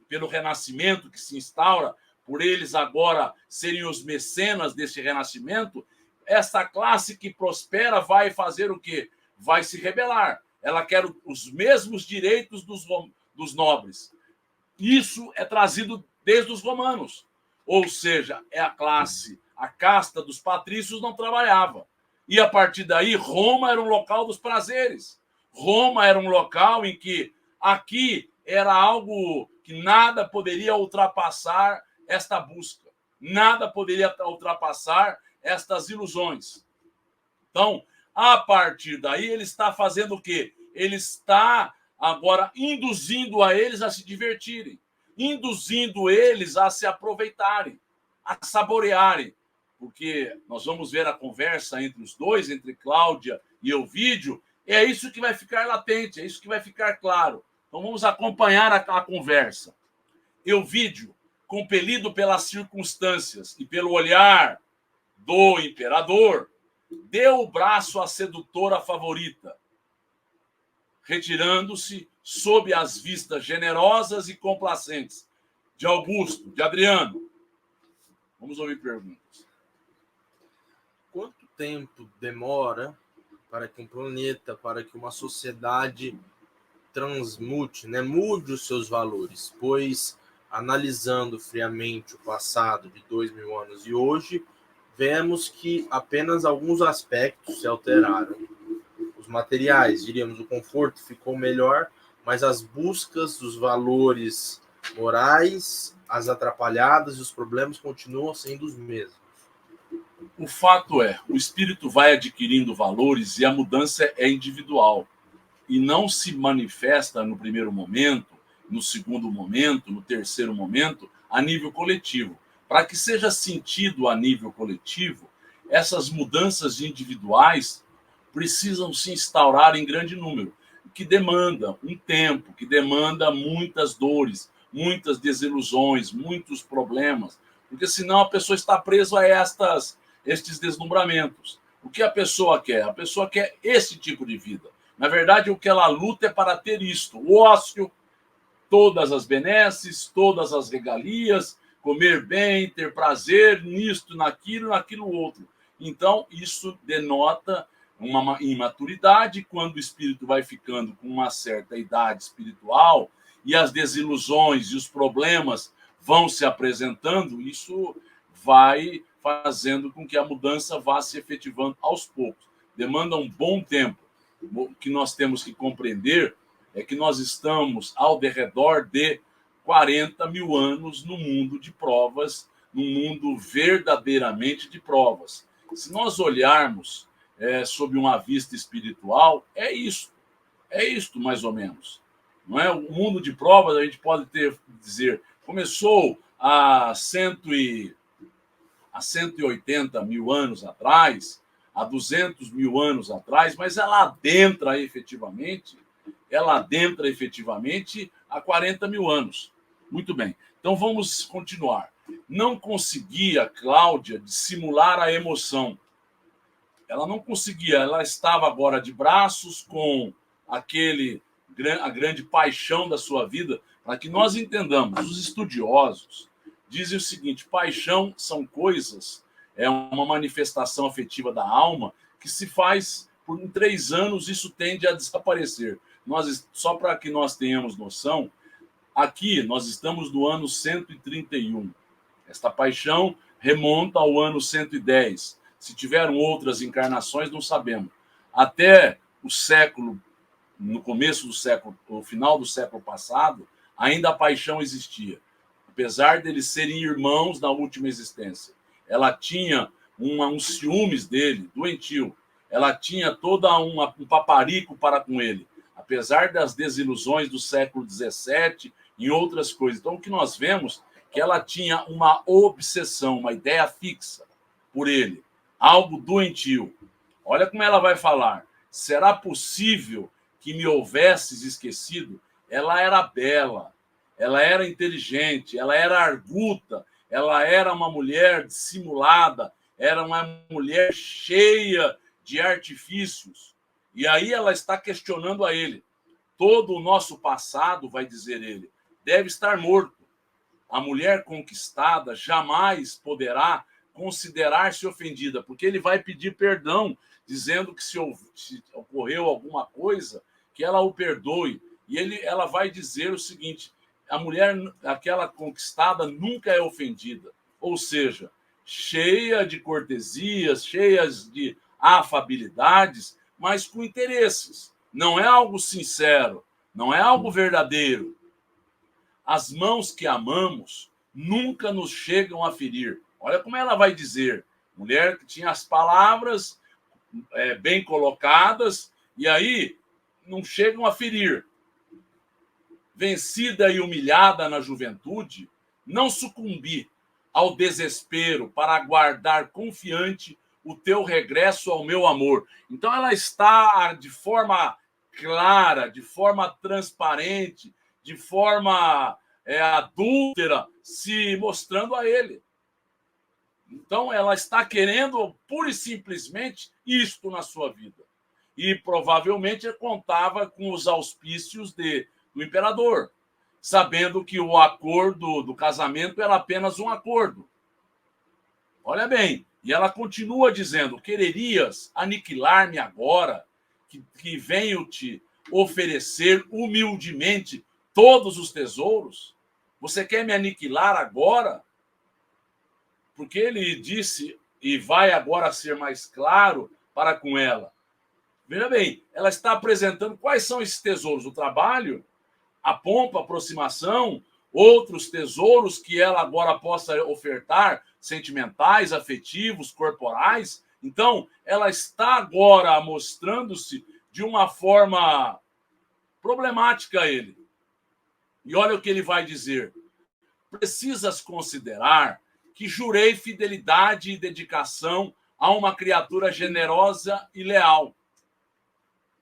pelo renascimento que se instaura, por eles agora serem os mecenas desse renascimento, essa classe que prospera vai fazer o quê? Vai se rebelar. Ela quer os mesmos direitos dos nobres. Isso é trazido desde os romanos. Ou seja, é a classe, a casta dos patrícios não trabalhava. E a partir daí, Roma era um local dos prazeres. Roma era um local em que aqui era algo que nada poderia ultrapassar esta busca. Nada poderia ultrapassar estas ilusões. Então, a partir daí, ele está fazendo o quê? Ele está agora induzindo a eles a se divertirem, induzindo eles a se aproveitarem, a saborearem. Porque nós vamos ver a conversa entre os dois, entre Cláudia e Ovídio, é isso que vai ficar latente, é isso que vai ficar claro. Então vamos acompanhar a conversa. Ovídio, compelido pelas circunstâncias e pelo olhar do imperador, deu o braço à sedutora favorita, retirando-se sob as vistas generosas e complacentes de Augusto, de Adriano. Vamos ouvir perguntas. Quanto tempo demora para que um planeta, para que uma sociedade transmute, né, mude os seus valores? Pois, analisando friamente o passado de 2000 anos e hoje, vemos que apenas alguns aspectos se alteraram. Os materiais, diríamos, o conforto ficou melhor, mas as buscas dos valores morais, as atrapalhadas e os problemas continuam sendo os mesmos. O fato é, o espírito vai adquirindo valores e a mudança é individual. E não se manifesta no primeiro momento, no segundo momento, no terceiro momento, a nível coletivo. Para que seja sentido a nível coletivo, essas mudanças individuais precisam se instaurar em grande número, que demanda um tempo, que demanda muitas dores, muitas desilusões, muitos problemas, porque senão a pessoa está presa a estes deslumbramentos. O que a pessoa quer? A pessoa quer esse tipo de vida. Na verdade, o que ela luta é para ter isto: o ócio, todas as benesses, todas as regalias, comer bem, ter prazer nisto, naquilo outro. Então, isso denota uma imaturidade. Quando o espírito vai ficando com uma certa idade espiritual e as desilusões e os problemas vão se apresentando, isso vai fazendo com que a mudança vá se efetivando aos poucos. Demanda um bom tempo. O que nós temos que compreender é que nós estamos ao derredor de 40 mil anos no mundo de provas, no mundo verdadeiramente de provas. Se nós olharmos sob uma vista espiritual, é isto mais ou menos. Não é? O mundo de provas, a gente pode dizer, começou há 180 mil anos atrás, há 200 mil anos atrás, mas ela adentra efetivamente há 40 mil anos. Muito bem, então vamos continuar. Não conseguia Cláudia dissimular a emoção. Ela não conseguia, ela estava agora de braços com a grande paixão da sua vida. Para que nós entendamos, os estudiosos dizem o seguinte: paixão são coisas, é uma manifestação afetiva da alma que se faz por 3 anos, isso tende a desaparecer. Só para que nós tenhamos noção, aqui nós estamos no ano 131. Esta paixão remonta ao ano 110. Se tiveram outras encarnações, não sabemos. Até o século, no começo do século, no final do século passado, ainda a paixão existia. Apesar deles serem irmãos na última existência. Ela tinha um ciúmes dele, doentio. Ela tinha toda um paparico para com ele. Apesar das desilusões do século XVII e outras coisas. Então, o que nós vemos que ela tinha uma obsessão, uma ideia fixa por ele, algo doentio. Olha como ela vai falar. Será possível que me houvesses esquecido? Ela era bela, ela era inteligente, ela era arguta, ela era uma mulher dissimulada, era uma mulher cheia de artifícios. E aí ela está questionando a ele. Todo o nosso passado, vai dizer ele, deve estar morto. A mulher conquistada jamais poderá considerar-se ofendida, porque ele vai pedir perdão, dizendo que se ocorreu alguma coisa, que ela o perdoe. E ela vai dizer o seguinte: a mulher, aquela conquistada, nunca é ofendida. Ou seja, cheia de cortesias, cheias de afabilidades, mas com interesses. Não é algo sincero, não é algo verdadeiro. As mãos que amamos nunca nos chegam a ferir. Olha como ela vai dizer. Mulher que tinha as palavras bem colocadas, e aí não chegam a ferir. Vencida e humilhada na juventude, não sucumbi ao desespero para aguardar confiante o teu regresso ao meu amor. Então ela está de forma clara, de forma transparente, de forma adúltera, se mostrando a ele. Então ela está querendo pura e simplesmente isto na sua vida. E provavelmente contava com os auspícios do imperador, sabendo que o acordo do casamento era apenas um acordo. Olha bem, e ela continua dizendo: quererias aniquilar-me agora, que venho te oferecer humildemente todos os tesouros? Você quer me aniquilar agora? Porque ele disse, e vai agora ser mais claro para com ela. Veja bem, ela está apresentando quais são esses tesouros: o trabalho, a pompa, a aproximação, outros tesouros que ela agora possa ofertar, sentimentais, afetivos, corporais. Então, ela está agora mostrando-se de uma forma problemática a ele. E olha o que ele vai dizer: precisas considerar que jurei fidelidade e dedicação a uma criatura generosa e leal,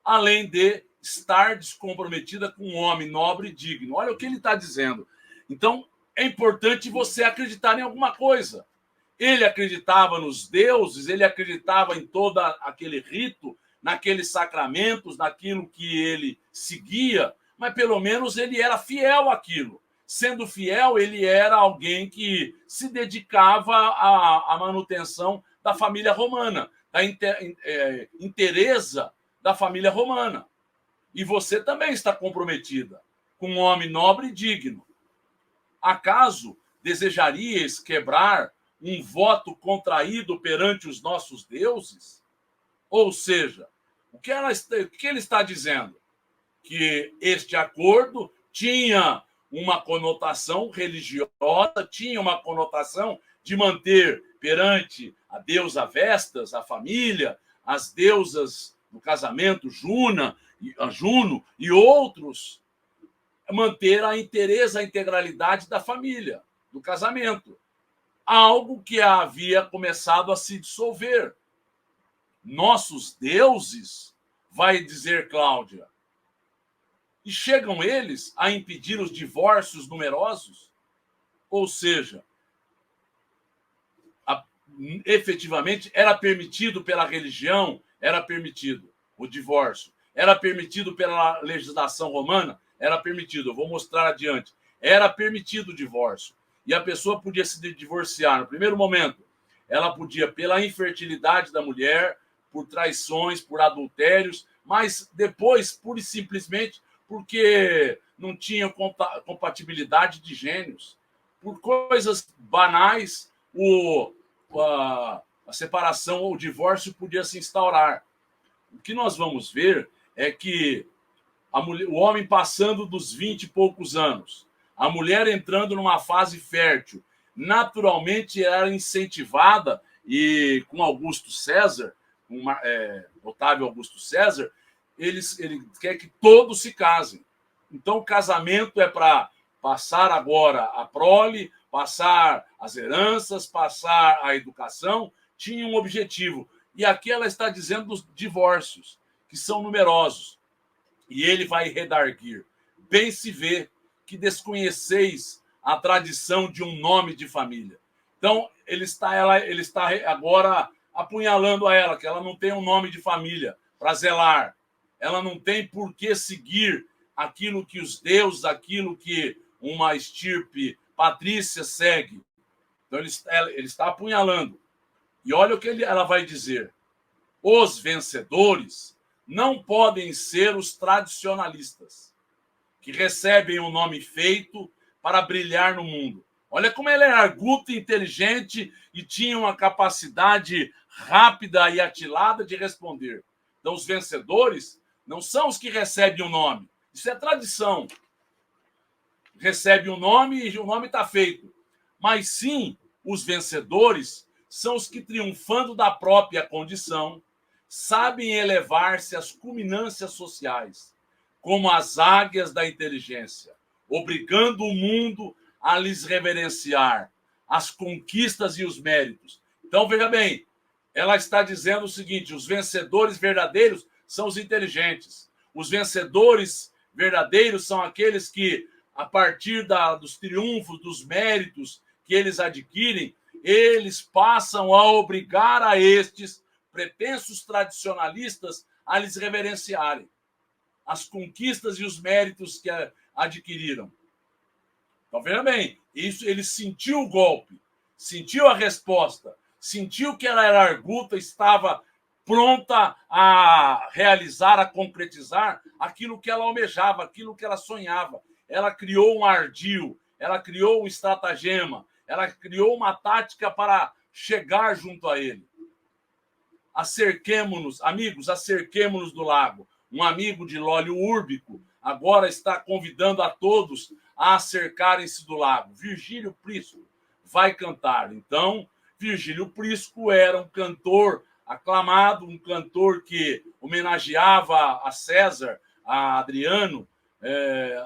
além de estar descomprometida com um homem nobre e digno. Olha o que ele está dizendo. Então, é importante você acreditar em alguma coisa. Ele acreditava nos deuses, ele acreditava em todo aquele rito, naqueles sacramentos, naquilo que ele seguia, mas pelo menos ele era fiel àquilo. Sendo fiel, ele era alguém que se dedicava à manutenção da família romana, da inteireza da família romana. E você também está comprometida com um homem nobre e digno. Acaso desejarias quebrar um voto contraído perante os nossos deuses? Ou seja, o que ele está dizendo? Que este acordo tinha uma conotação religiosa, tinha uma conotação de manter perante a deusa Vestas, a família, as deusas do casamento, Juno e outros, manter a inteireza, a integralidade da família, do casamento. Algo que havia começado a se dissolver. Nossos deuses, vai dizer Cláudia, e chegam eles a impedir os divórcios numerosos? Ou seja, efetivamente era permitido pela religião, era permitido o divórcio, era permitido pela legislação romana, era permitido. Eu vou mostrar adiante. Era permitido o divórcio. E a pessoa podia se divorciar no primeiro momento. Ela podia pela infertilidade da mulher, por traições, por adultérios, mas depois, pura e simplesmente, porque não tinha compatibilidade de gênios. Por coisas banais, a separação ou o divórcio podia se instaurar. O que nós vamos ver é que o homem passando dos 20 e poucos anos, a mulher entrando numa fase fértil, naturalmente era incentivada, e com Augusto César, Otávio Augusto César, ele quer que todos se casem. Então, o casamento é para passar agora a prole, passar as heranças, passar a educação, tinha um objetivo. E aqui ela está dizendo dos divórcios, que são numerosos. E ele vai redarguir. Bem se vê que desconheceis a tradição de um nome de família. Então, ele está agora apunhalando a ela, que ela não tem um nome de família para zelar. Ela não tem por que seguir aquilo que os deuses, aquilo que uma estirpe patrícia segue. Então, ele está apunhalando. E olha o que ela vai dizer. Os vencedores não podem ser os tradicionalistas, que recebem um nome feito para brilhar no mundo. Olha como ele era arguto e inteligente e tinha uma capacidade rápida e atilada de responder. Então, os vencedores não são os que recebem o nome. Isso é tradição. Recebe um nome e o nome está feito. Mas sim, os vencedores são os que, triunfando da própria condição, sabem elevar-se às culminâncias sociais, como as águias da inteligência, obrigando o mundo a lhes reverenciar as conquistas e os méritos. Então, veja bem, ela está dizendo o seguinte: os vencedores verdadeiros são os inteligentes. Os vencedores verdadeiros são aqueles que, a partir dos triunfos, dos méritos que eles adquirem, eles passam a obrigar a estes pretensos tradicionalistas a lhes reverenciarem as conquistas e os méritos que adquiriram. Então, veja bem, isso, ele sentiu o golpe, sentiu a resposta, sentiu que ela era arguta, estava pronta a realizar, a concretizar aquilo que ela almejava, aquilo que ela sonhava. Ela criou um ardil, ela criou um estratagema, ela criou uma tática para chegar junto a ele. Acerquemo-nos, amigos, acerquemo-nos do lago. Um amigo de Lólio Úrbico agora está convidando a todos a acercarem-se do lago. Virgílio Prisco vai cantar. Então, Virgílio Prisco era um cantor aclamado, um cantor que homenageava a César, a Adriano,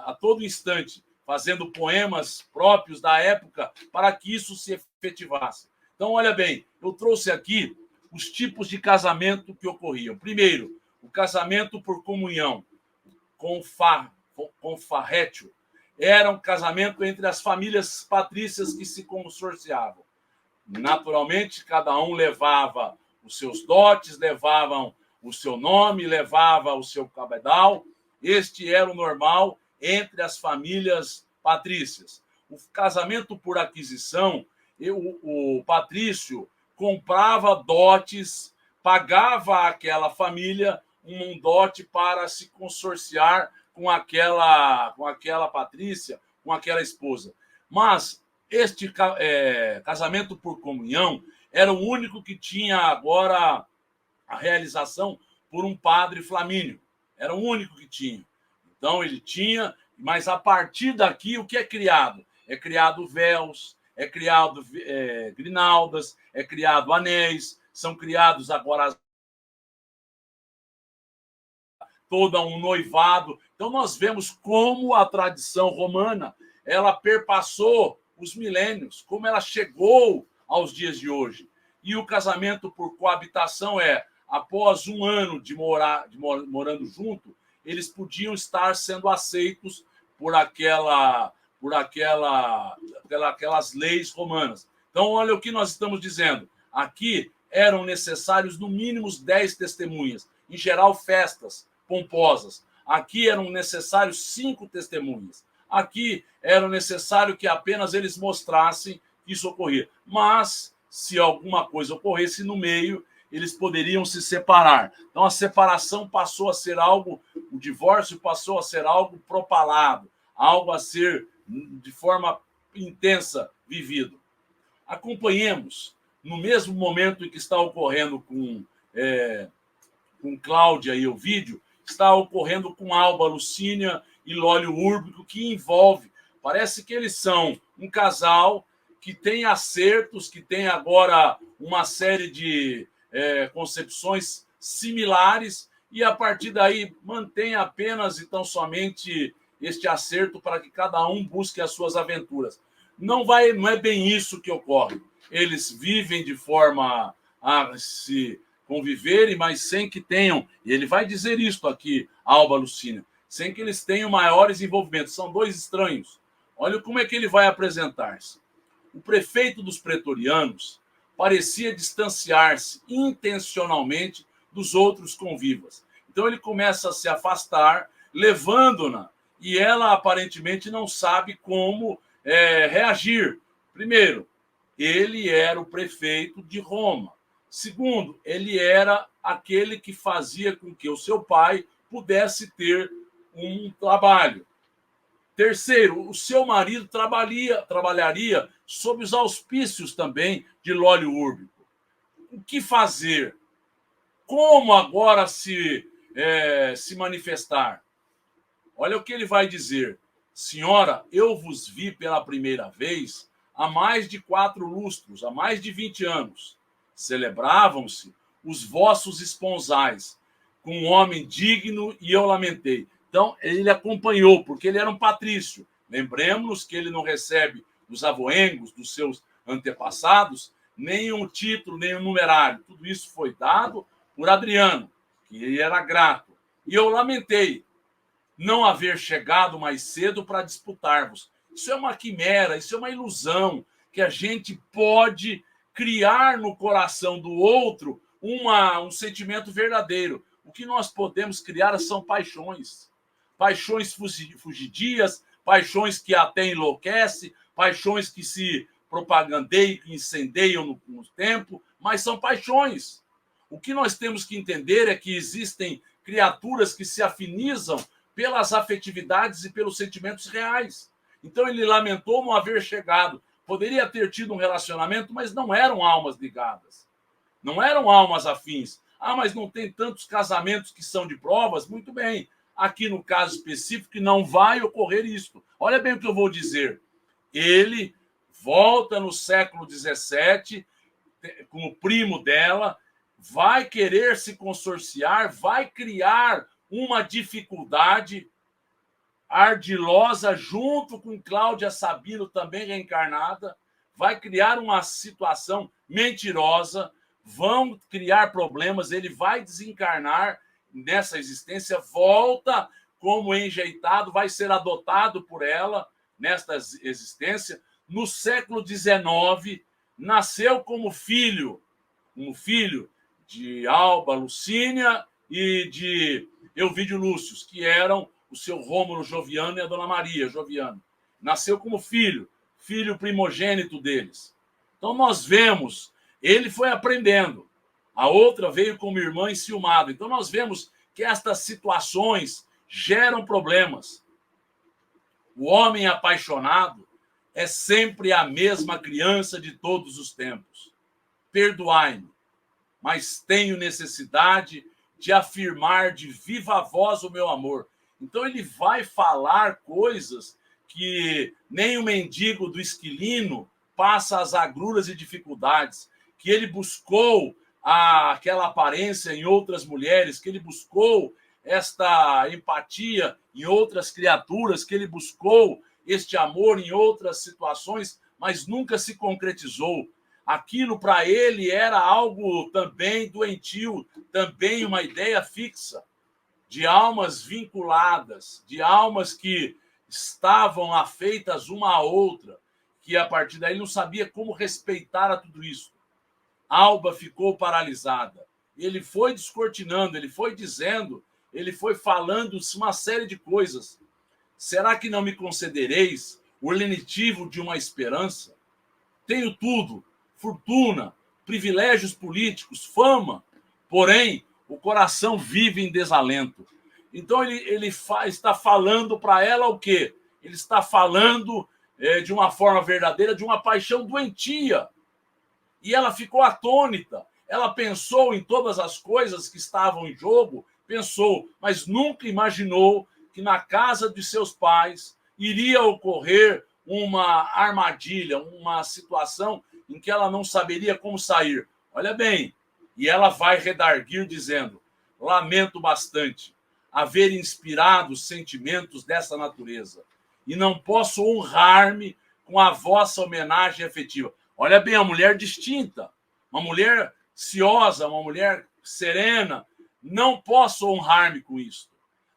a todo instante, fazendo poemas próprios da época para que isso se efetivasse. Então, olha bem, eu trouxe aqui os tipos de casamento que ocorriam. Primeiro, o casamento por comunhão, confarrétio, era um casamento entre as famílias patrícias que se consorciavam. Naturalmente, cada um levava os seus dotes, levavam o seu nome, levava o seu cabedal. Este era o normal entre as famílias patrícias. O casamento por aquisição, o patrício comprava dotes, pagava àquela família um dote para se consorciar com aquela patrícia, com aquela esposa. Mas este casamento por comunhão era o único que tinha agora a realização por um padre flamínio. Era o único que tinha. Então, ele tinha, mas a partir daqui, o que é criado? É criado véus, é criado grinaldas, é criado anéis, são criados agora todo um noivado. Então, nós vemos como a tradição romana ela perpassou os milênios, como ela chegou aos dias de hoje. E o casamento por coabitação após um ano de morando junto, eles podiam estar sendo aceitos por aquelas leis romanas. Então, olha o que nós estamos dizendo. Aqui eram necessários, no mínimo, 10 testemunhas. Em geral, festas pomposas. Aqui eram necessários 5 testemunhas. Aqui era necessário que apenas eles mostrassem que isso ocorria. Mas, se alguma coisa ocorresse no meio, eles poderiam se separar. Então, a separação passou a ser algo, o divórcio passou a ser algo propalado, algo a ser, de forma intensa, vivido. Acompanhemos, no mesmo momento em que está ocorrendo com Cláudia e Ovídio, está ocorrendo com Alba Lucínia e Lólio Úrbico, que envolve, parece que eles são um casal que tem acertos, que tem agora uma série de concepções similares, e a partir daí mantém apenas e tão somente este acerto para que cada um busque as suas aventuras. Não é bem isso que ocorre. Eles vivem de forma a se conviverem, mas sem que tenham, e ele vai dizer isto aqui, Alba Lucínia, sem que eles tenham maiores envolvimentos. São dois estranhos. Olha como é que ele vai apresentar-se. O prefeito dos pretorianos parecia distanciar-se intencionalmente dos outros convivas. Então ele começa a se afastar, levando-na, e ela aparentemente não sabe como reagir. Primeiro, ele era o prefeito de Roma. Segundo, ele era aquele que fazia com que o seu pai pudesse ter um trabalho. Terceiro, o seu marido trabalharia sob os auspícios também de Lólio Úrbico. O que fazer? Como agora se manifestar? Olha o que ele vai dizer. Senhora, eu vos vi pela primeira vez há mais de 4 lustros, há mais de 20 anos. Celebravam-se os vossos esponsais com um homem digno e eu lamentei. Então, ele acompanhou, porque ele era um patrício. Lembremos-nos que ele não recebe dos avoengos, dos seus antepassados, nenhum título, nenhum numerário. Tudo isso foi dado por Adriano, que ele era grato. E eu lamentei não haver chegado mais cedo para disputar-vos. Isso é uma quimera, isso é uma ilusão que a gente pode criar no coração do outro um sentimento verdadeiro. O que nós podemos criar são paixões. Paixões fugidias, paixões que até enlouquecem, paixões que se propagandeiam, que incendeiam no tempo, mas são paixões. O que nós temos que entender é que existem criaturas que se afinizam pelas afetividades e pelos sentimentos reais. Então ele lamentou não haver chegado. Poderia ter tido um relacionamento, mas não eram almas ligadas. Não eram almas afins. Ah, mas não tem tantos casamentos que são de provas? Muito bem. Aqui no caso específico não vai ocorrer isso. Olha bem o que eu vou dizer. Ele volta no século XVII, com o primo dela, vai querer se consorciar, vai criar uma dificuldade ardilosa junto com Cláudia Sabino, também reencarnada, vai criar uma situação mentirosa, vão criar problemas, ele vai desencarnar nessa existência, volta como enjeitado, vai ser adotado por ela nesta existência. No século XIX, nasceu como filho de Alba Lucínia e de Elvídio Lúcio, que eram o seu Rômulo Joviano e a Dona Maria Joviano. Nasceu como filho primogênito deles. Então nós vemos, ele foi aprendendo. A outra veio como irmã enciumada. Então nós vemos que estas situações geram problemas. O homem apaixonado é sempre a mesma criança de todos os tempos. Perdoai-me, mas tenho necessidade de afirmar de viva voz o meu amor. Então ele vai falar coisas que nem o mendigo do Esquilino passa as agruras e dificuldades, que ele buscou aquela aparência em outras mulheres, que ele buscou esta empatia em outras criaturas, que ele buscou este amor em outras situações, mas nunca se concretizou. Aquilo para ele era algo também doentio, também uma ideia fixa, de almas vinculadas, de almas que estavam afeitas uma à outra, que a partir daí não sabia como respeitar a tudo isso. Alba ficou paralisada. Ele foi descortinando, ele foi dizendo, ele foi falando uma série de coisas. Será que não me concedereis o lenitivo de uma esperança? Tenho tudo, fortuna, privilégios políticos, fama, porém o coração vive em desalento. Então ele está falando para ela o quê? Ele está falando de uma forma verdadeira, de uma paixão doentia. E ela ficou atônita. Ela pensou em todas as coisas que estavam em jogo, pensou, mas nunca imaginou que na casa de seus pais iria ocorrer uma armadilha, uma situação em que ela não saberia como sair. Olha bem, e ela vai redarguir dizendo: lamento bastante haver inspirado sentimentos dessa natureza e não posso honrar-me com a vossa homenagem efetiva. Olha bem, a mulher distinta, uma mulher ciosa, uma mulher serena. Não posso honrar-me com isso.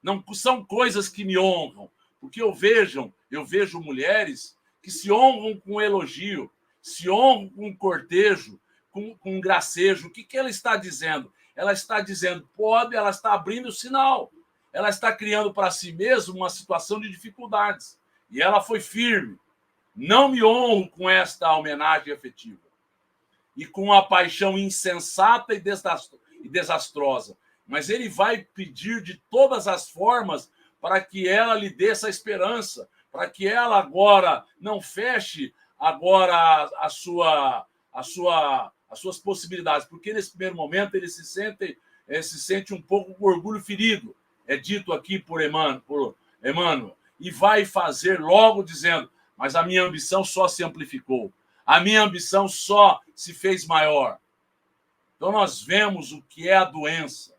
Não são coisas que me honram, porque eu vejo mulheres que se honram com elogio, se honram com cortejo, com gracejo. O que ela está dizendo? Ela está dizendo, ela está abrindo o sinal. Ela está criando para si mesma uma situação de dificuldades. E ela foi firme. Não me honro com esta homenagem efetiva. E com a paixão insensata e desastrosa. Mas ele vai pedir de todas as formas para que ela lhe dê essa esperança, para que ela agora não feche agora as suas possibilidades, porque nesse primeiro momento ele se sente um pouco com orgulho ferido, é dito aqui por Emmanuel, e vai fazer logo dizendo, mas a minha ambição só se amplificou, a minha ambição só se fez maior. Então nós vemos o que é a doença.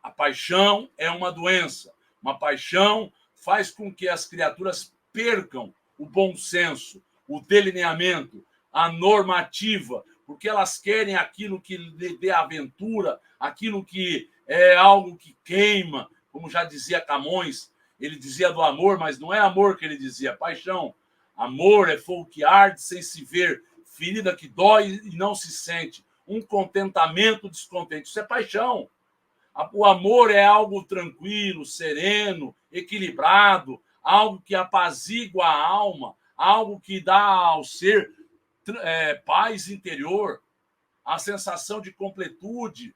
A paixão é uma doença. Uma paixão faz com que as criaturas percam o bom senso, o delineamento, a normativa, porque elas querem aquilo que lhe dê aventura, aquilo que é algo que queima, como já dizia Camões. Ele dizia do amor, mas não é amor que ele dizia, é paixão. Amor é fogo que arde sem se ver, ferida que dói e não se sente, um contentamento descontente. Isso é paixão. O amor é algo tranquilo, sereno, equilibrado, algo que apazigua a alma, algo que dá ao ser paz interior, a sensação de completude.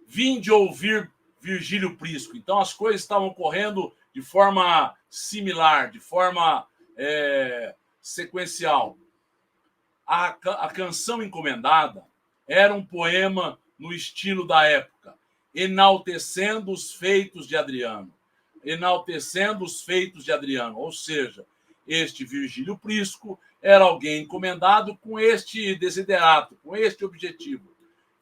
Vim de ouvir Virgílio Prisco. Então, as coisas estavam ocorrendo de forma similar, de forma sequencial. A canção encomendada era um poema no estilo da época, enaltecendo os feitos de Adriano. Ou seja, este Virgílio Prisco era alguém encomendado com este desiderato, com este objetivo,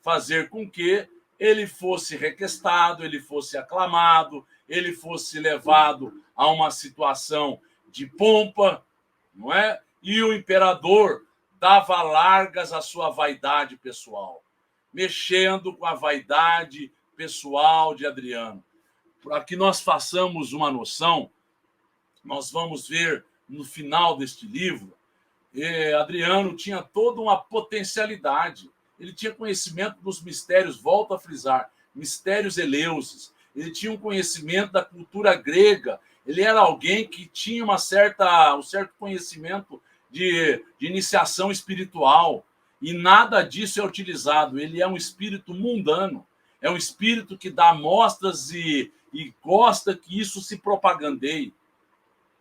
fazer com que ele fosse requestado, ele fosse aclamado, ele fosse levado a uma situação de pompa, não é? E o imperador dava largas à sua vaidade pessoal, mexendo com a vaidade pessoal de Adriano. Para que nós façamos uma noção, nós vamos ver no final deste livro, Adriano tinha toda uma potencialidade. Ele tinha conhecimento dos mistérios, volto a frisar, mistérios eleuses. Ele tinha um conhecimento da cultura grega. Ele era alguém que tinha um certo conhecimento de iniciação espiritual. E nada disso é utilizado. Ele é um espírito mundano. É um espírito que dá amostras e gosta que isso se propagandeie.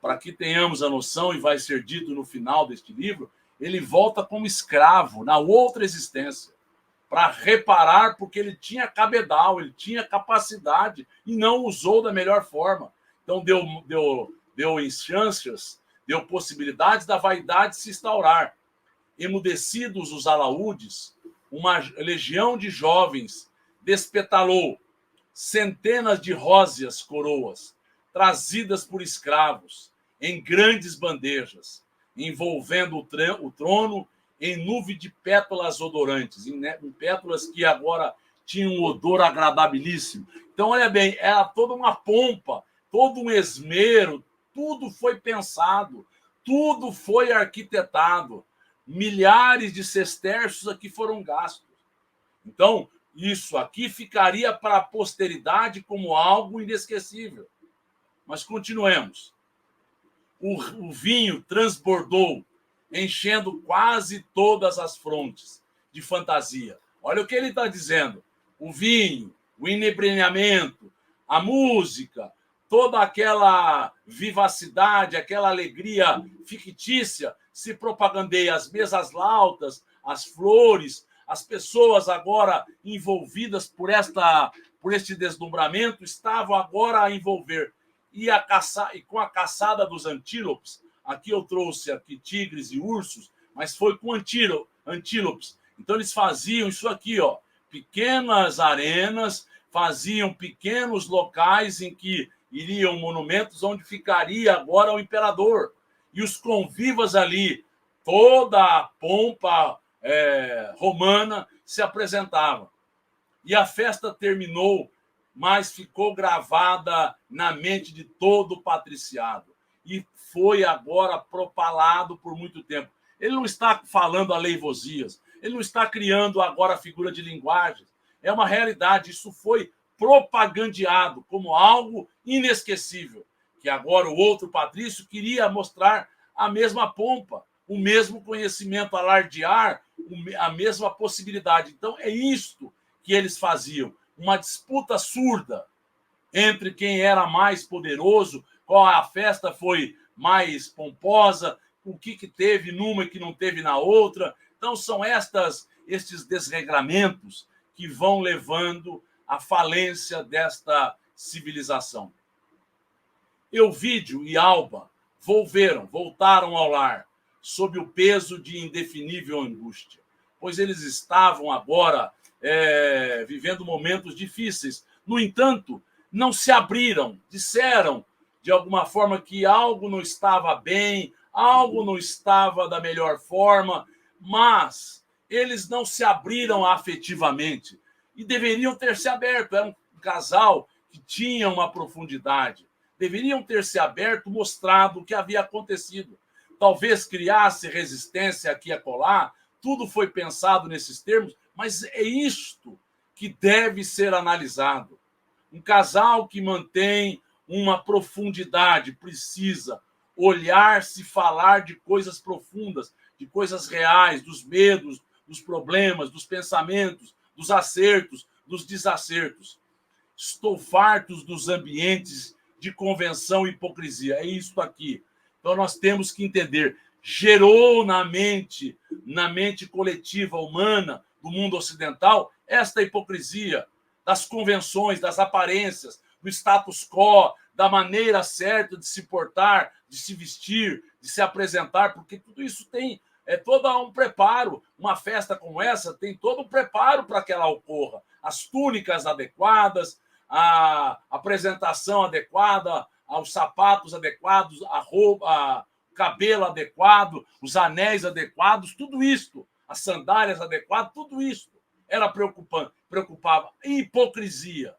Para que tenhamos a noção, e vai ser dito no final deste livro, ele volta como escravo na outra existência, para reparar, porque ele tinha cabedal, ele tinha capacidade e não usou da melhor forma. Então deu chances, deu possibilidades da vaidade se instaurar. Emudecidos os alaúdes, uma legião de jovens despetalou centenas de róseas coroas, trazidas por escravos, em grandes bandejas, envolvendo o trono em nuvem de pétalas odorantes, em pétalas que agora tinham um odor agradabilíssimo. Então, olha bem, era toda uma pompa, todo um esmero, tudo foi pensado, tudo foi arquitetado. Milhares de sestércios aqui foram gastos. Então, isso aqui ficaria para a posteridade como algo inesquecível. Mas continuemos. O vinho transbordou, enchendo quase todas as frontes de fantasia. Olha o que ele está dizendo. O vinho, o inebrenhamento, a música, toda aquela vivacidade, aquela alegria fictícia se propagandeia. As mesas lautas, as flores, as pessoas agora envolvidas por este deslumbramento estavam agora a envolver. E com a caçada dos antílopes, aqui eu trouxe aqui tigres e ursos, mas foi com antílopes. Então eles faziam isso aqui, ó, pequenas arenas, faziam pequenos locais em que iriam monumentos onde ficaria agora o imperador. e os convivas ali, toda a pompa romana se apresentava. E a festa terminou, mas ficou gravada na mente de todo o patriciado. E foi agora propalado por muito tempo. Ele não está falando aleivosias, ele não está criando agora a figura de linguagem. É uma realidade, isso foi propagandeado como algo inesquecível, que agora o outro patrício queria mostrar a mesma pompa, o mesmo conhecimento, alardear a mesma possibilidade. Então, é isto que eles faziam, uma disputa surda entre quem era mais poderoso, qual a festa foi mais pomposa, o que teve numa e que não teve na outra. Então, são estes desregramentos que vão levando à falência desta civilização. Euvídio e Alba voltaram ao lar, sob o peso de indefinível angústia, pois eles estavam agora vivendo momentos difíceis. No entanto, não se abriram, disseram de alguma forma que algo não estava bem, algo não estava da melhor forma, mas eles não se abriram afetivamente e deveriam ter se aberto. Era um casal que tinha uma profundidade. Deveriam ter se aberto, mostrado o que havia acontecido. Talvez criasse resistência aqui e acolá. Tudo foi pensado nesses termos, mas é isto que deve ser analisado. Um casal que mantém uma profundidade precisa olhar-se, falar de coisas profundas, de coisas reais, dos medos, dos problemas, dos pensamentos, dos acertos, dos desacertos. Estou farto dos ambientes de convenção e hipocrisia. É isso aqui. Então nós temos que entender. Gerou na mente coletiva humana do mundo ocidental esta hipocrisia das convenções, das aparências, do status quo, da maneira certa de se portar, de se vestir, de se apresentar, porque tudo isso tem todo um preparo. Uma festa como essa tem todo um preparo para que ela ocorra. As túnicas adequadas, a apresentação adequada, os sapatos adequados, a roupa, o cabelo adequado, os anéis adequados, tudo isso, as sandálias adequadas, tudo isso era preocupava. Hipocrisia.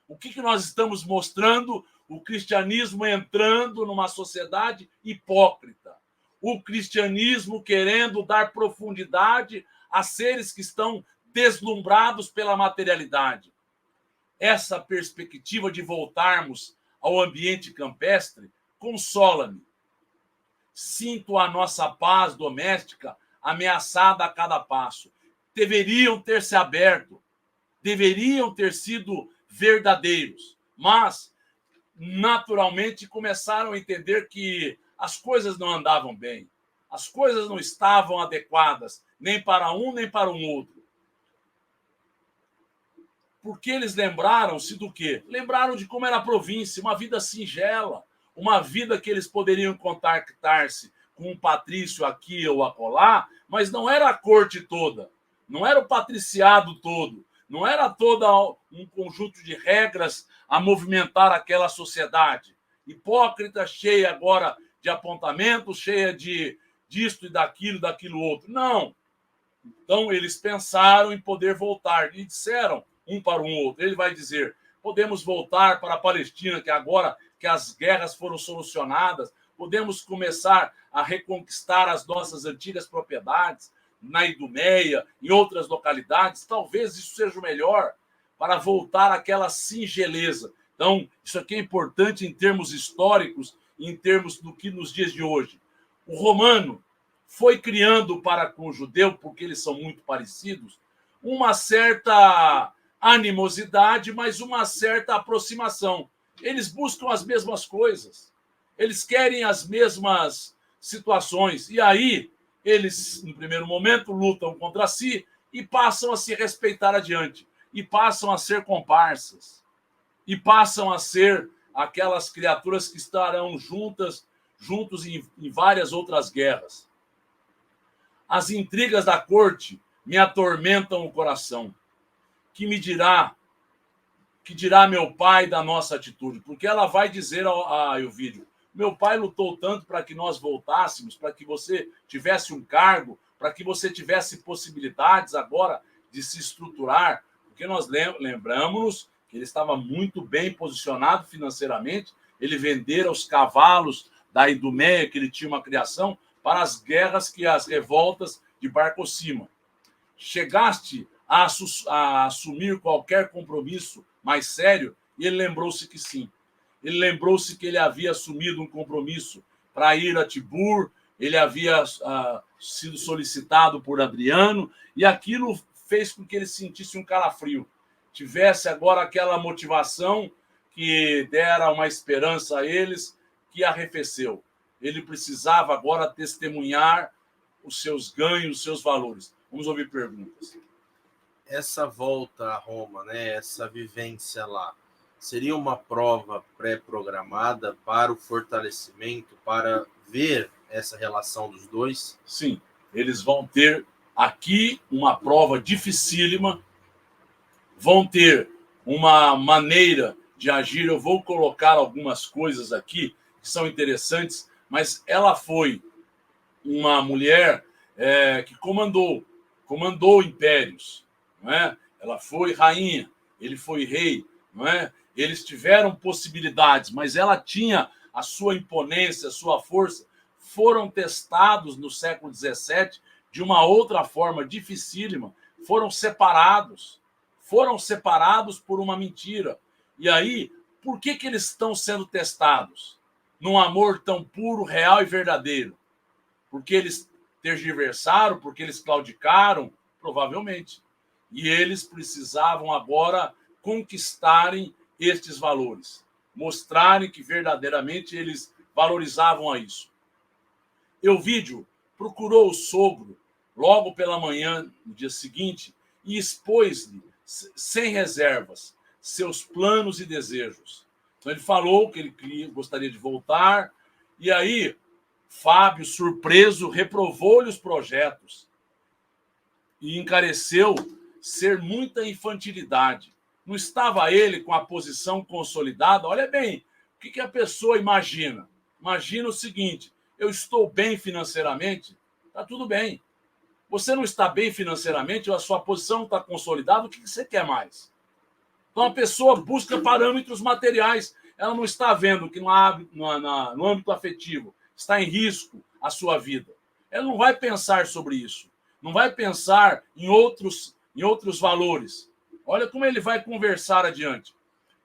O que nós estamos mostrando? O cristianismo entrando numa sociedade hipócrita. O cristianismo querendo dar profundidade a seres que estão deslumbrados pela materialidade. Essa perspectiva de voltarmos ao ambiente campestre consola-me. Sinto a nossa paz doméstica ameaçada a cada passo. Deveriam ter se aberto, deveriam ter sido verdadeiros, mas naturalmente começaram a entender que as coisas não andavam bem, as coisas não estavam adequadas, nem para um nem para o outro. Porque eles lembraram-se do quê? Lembraram de como era a província, uma vida singela, uma vida que eles poderiam contactar-se com um patrício aqui ou acolá, mas não era a corte toda, não era o patriciado todo, não era todo um conjunto de regras a movimentar aquela sociedade. Hipócrita, cheia agora de apontamentos, cheia de disto e daquilo outro. Não. Então, eles pensaram em poder voltar e disseram um para o outro. Ele vai dizer, podemos voltar para a Palestina, que agora que as guerras foram solucionadas, podemos começar a reconquistar as nossas antigas propriedades, na Idumeia, em outras localidades. Talvez isso seja o melhor para voltar àquela singeleza. Então, isso aqui é importante em termos históricos, em termos do que nos dias de hoje. O romano foi criando para com o judeu, porque eles são muito parecidos, uma certa animosidade, mas uma certa aproximação. Eles buscam as mesmas coisas, eles querem as mesmas situações. E aí, eles, no primeiro momento, lutam contra si e passam a se respeitar adiante, e passam a ser comparsas, e passam a ser aquelas criaturas que estarão juntos em várias outras guerras. As intrigas da corte me atormentam o coração. Que dirá meu pai da nossa atitude? Porque ela vai dizer a Euvídio, Meu pai lutou tanto para que nós voltássemos, para que você tivesse um cargo, para que você tivesse possibilidades agora de se estruturar, porque nós lembramos que ele estava muito bem posicionado financeiramente, ele vendera os cavalos da Idumeia, que ele tinha uma criação, para as guerras, que as revoltas de Barcocima. Chegaste a assumir qualquer compromisso mais sério? E ele lembrou-se que sim. Ele lembrou-se que ele havia assumido um compromisso para ir a Tibur, ele havia sido solicitado por Adriano, e aquilo fez com que ele sentisse um calafrio, tivesse agora aquela motivação que dera uma esperança a eles, que arrefeceu. Ele precisava agora testemunhar os seus ganhos, os seus valores. Vamos ouvir perguntas. Essa volta a Roma, né, essa vivência lá, seria uma prova pré-programada para o fortalecimento, para ver essa relação dos dois? Sim, eles vão ter aqui uma prova dificílima, vão ter uma maneira de agir. Eu vou colocar algumas coisas aqui que são interessantes, mas ela foi uma mulher que comandou impérios, não é? Ela foi rainha, ele foi rei, não é? Eles tiveram possibilidades, mas ela tinha a sua imponência, a sua força. Foram testados no século XVII de uma outra forma dificílima. Foram separados por uma mentira. E aí, por que eles estão sendo testados? Num amor tão puro, real e verdadeiro? Porque eles tergiversaram, porque eles claudicaram? Provavelmente. E eles precisavam agora conquistarem estes valores, mostrarem que verdadeiramente eles valorizavam a isso. Euvídio procurou o sogro logo pela manhã, no dia seguinte, e expôs-lhe, sem reservas, seus planos e desejos. Então ele falou que ele gostaria de voltar, e aí Fábio, surpreso, reprovou-lhe os projetos e encareceu ser muita infantilidade. Não estava ele com a posição consolidada? Olha bem, o que a pessoa imagina? Imagina o seguinte: eu estou bem financeiramente, está tudo bem. Você não está bem financeiramente, a sua posição está consolidada, o que você quer mais? Então a pessoa busca parâmetros materiais, ela não está vendo que no âmbito afetivo está em risco a sua vida. Ela não vai pensar sobre isso, não vai pensar em outros valores. Olha como ele vai conversar adiante.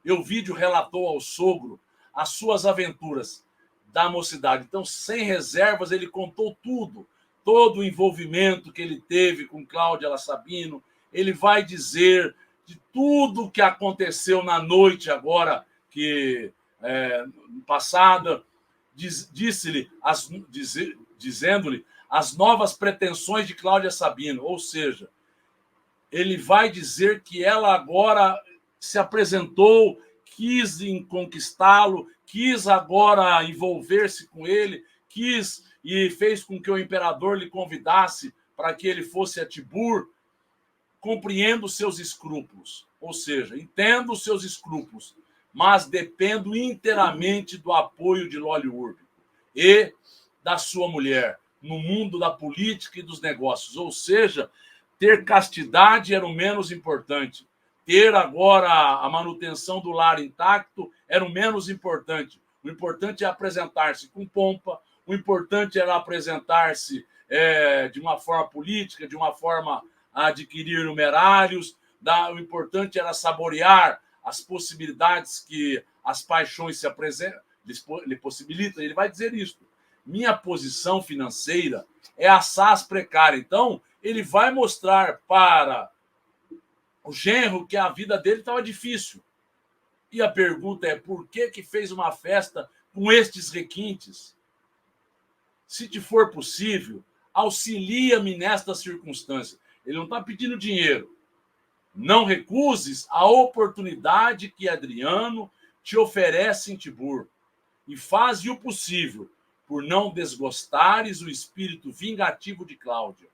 Euvídio relatou ao sogro as suas aventuras da mocidade. Então, sem reservas, ele contou tudo, todo o envolvimento que ele teve com Cláudia La Sabino. Ele vai dizer de tudo o que aconteceu na noite agora, que passada, disse-lhe, dizendo-lhe as novas pretensões de Cláudia Sabino, ou seja, ele vai dizer que ela agora se apresentou, quis conquistá-lo, quis agora envolver-se com ele, quis e fez com que o imperador lhe convidasse para que ele fosse a Tibur. Compreendo os seus escrúpulos, ou seja, entendo os seus escrúpulos, mas dependo inteiramente do apoio de Lólio Úrbico e da sua mulher no mundo da política e dos negócios, ou seja, ter castidade era o menos importante. Ter agora a manutenção do lar intacto era o menos importante. O importante é apresentar-se com pompa, o importante era apresentar-se de uma forma política, de uma forma a adquirir numerários. O importante era saborear as possibilidades que as paixões lhe possibilitam. Ele vai dizer isso. Minha posição financeira é assaz precária. Então, ele vai mostrar para o genro que a vida dele estava difícil. E a pergunta é: por que fez uma festa com estes requintes? Se te for possível, auxilia-me nesta circunstância. Ele não está pedindo dinheiro. Não recuses a oportunidade que Adriano te oferece em Tibur, e faze o possível por não desgostares o espírito vingativo de Cláudia.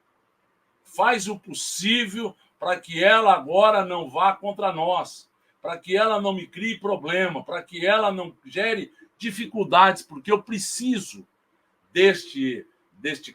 Faz o possível para que ela agora não vá contra nós, para que ela não me crie problema, para que ela não gere dificuldades, porque eu preciso deste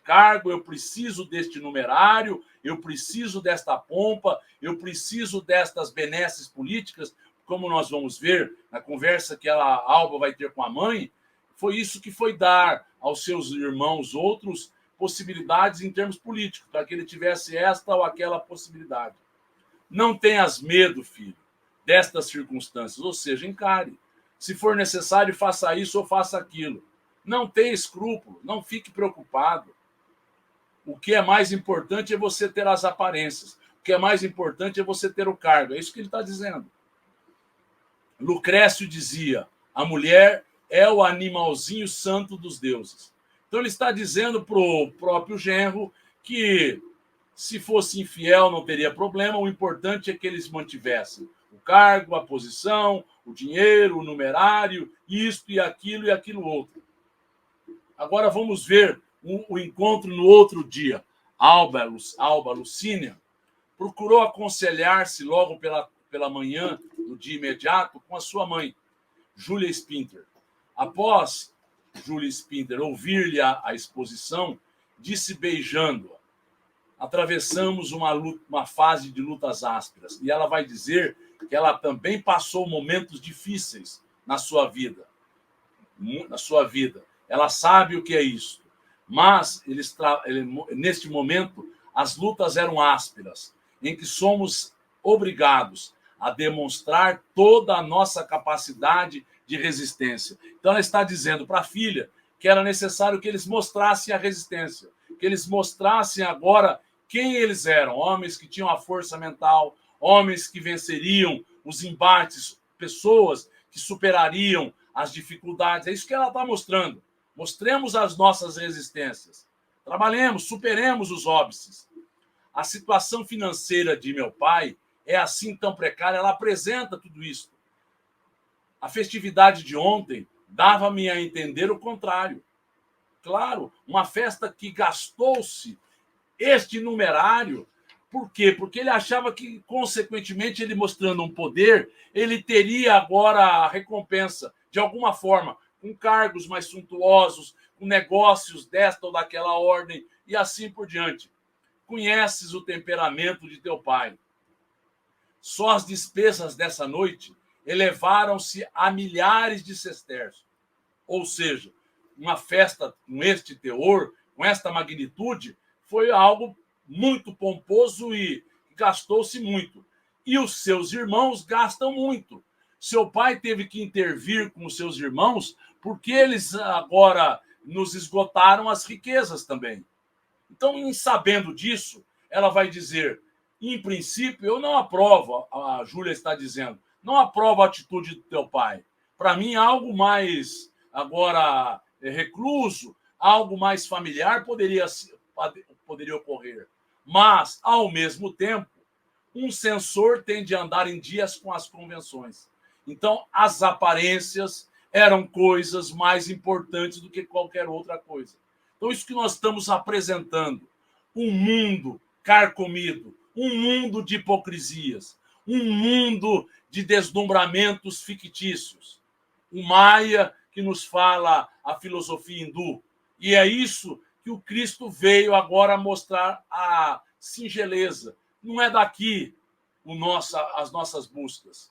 cargo, eu preciso deste numerário, eu preciso desta pompa, eu preciso destas benesses políticas, como nós vamos ver na conversa que a Alba vai ter com a mãe. Foi isso que foi dar aos seus irmãos outros possibilidades em termos políticos, para que ele tivesse esta ou aquela possibilidade. Não tenhas medo, filho, destas circunstâncias, ou seja, encare. Se for necessário, faça isso ou faça aquilo. Não tenha escrúpulo, não fique preocupado. O que é mais importante é você ter as aparências. O que é mais importante é você ter o cargo. É isso que ele está dizendo. Lucrécio dizia, a mulher é o animalzinho santo dos deuses. Então ele está dizendo para o próprio genro que se fosse infiel não teria problema, o importante é que eles mantivessem o cargo, a posição, o dinheiro, o numerário, isto e aquilo outro. Agora vamos ver o encontro no outro dia. Alba Lucínia procurou aconselhar-se logo pela manhã, no dia imediato, com a sua mãe, Júlia Spinter. Após Júlia Spinter ouvir-lhe a exposição, disse beijando-a: atravessamos uma fase de lutas ásperas. E ela vai dizer que ela também passou momentos difíceis na sua vida. Ela sabe o que é isso. Mas neste momento, as lutas eram ásperas, em que somos obrigados a demonstrar toda a nossa capacidade de resistência. Então, ela está dizendo para a filha que era necessário que eles mostrassem a resistência, que eles mostrassem agora quem eles eram, homens que tinham a força mental, homens que venceriam os embates, pessoas que superariam as dificuldades. É isso que ela está mostrando. Mostremos as nossas resistências. Trabalhemos, superemos os óbices. A situação financeira de meu pai é assim tão precária, ela apresenta tudo isso. A festividade de ontem dava-me a entender o contrário. Claro, uma festa que gastou-se este numerário. Por quê? Porque ele achava que, consequentemente, ele mostrando um poder, ele teria agora a recompensa, de alguma forma, com cargos mais suntuosos, com negócios desta ou daquela ordem, e assim por diante. Conheces o temperamento de teu pai. Só as despesas dessa noite elevaram-se a milhares de sesterços. Ou seja, uma festa com este teor, com esta magnitude, foi algo muito pomposo e gastou-se muito. E os seus irmãos gastam muito. Seu pai teve que intervir com os seus irmãos porque eles agora nos esgotaram as riquezas também. Então, em sabendo disso, ela vai dizer, em princípio, eu não aprovo, a Júlia está dizendo, não aprovo a atitude do teu pai. Para mim, algo mais agora recluso, algo mais familiar poderia ocorrer. Mas, ao mesmo tempo, um censor tem de andar em dias com as convenções. Então, as aparências eram coisas mais importantes do que qualquer outra coisa. Então, isso que nós estamos apresentando, um mundo carcomido, um mundo de hipocrisias, um mundo de deslumbramentos fictícios. O Maia, que nos fala a filosofia hindu. E é isso que o Cristo veio agora mostrar a singeleza. Não é daqui as nossas buscas.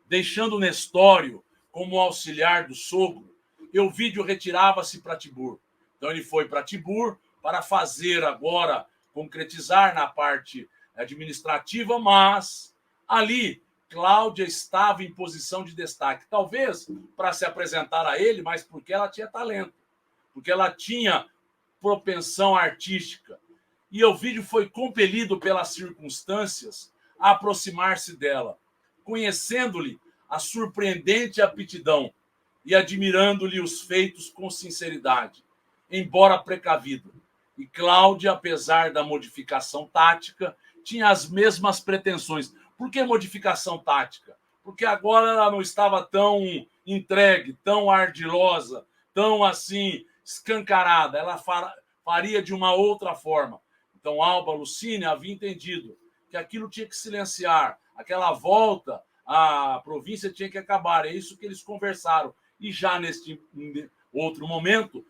Deixando Nestório como auxiliar do sogro, Euvídio retirava-se para Tibur. Então ele foi para Tibur para fazer agora, concretizar na parte administrativa, mas ali Cláudia estava em posição de destaque. Talvez para se apresentar a ele, mas porque ela tinha talento, porque ela tinha propensão artística. E Euvídio foi compelido pelas circunstâncias a aproximar-se dela, conhecendo-lhe a surpreendente aptidão e admirando-lhe os feitos com sinceridade, embora precavido. E Cláudia, apesar da modificação tática, tinha as mesmas pretensões. Por que modificação tática? Porque agora ela não estava tão entregue, tão ardilosa, tão assim escancarada. Ela faria de uma outra forma. Então, Alba Lucínia havia entendido que aquilo tinha que silenciar, aquela volta à província tinha que acabar. É isso que eles conversaram. e já neste outro momento,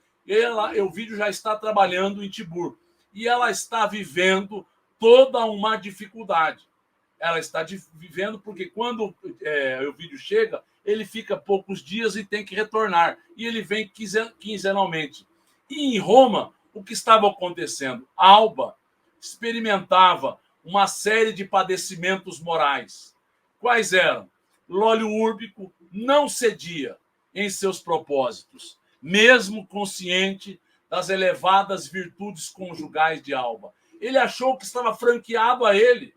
Ovidio já está trabalhando em Tibur. E ela está vivendo toda uma dificuldade. Ela está vivendo porque quando Ovidio chega, ele fica poucos dias e tem que retornar. E ele vem quinzenalmente. E em Roma, o que estava acontecendo? Alba experimentava uma série de padecimentos morais. Quais eram? Lólio Úrbico não cedia em seus propósitos, mesmo consciente das elevadas virtudes conjugais de Alba. Ele achou que estava franqueado a ele.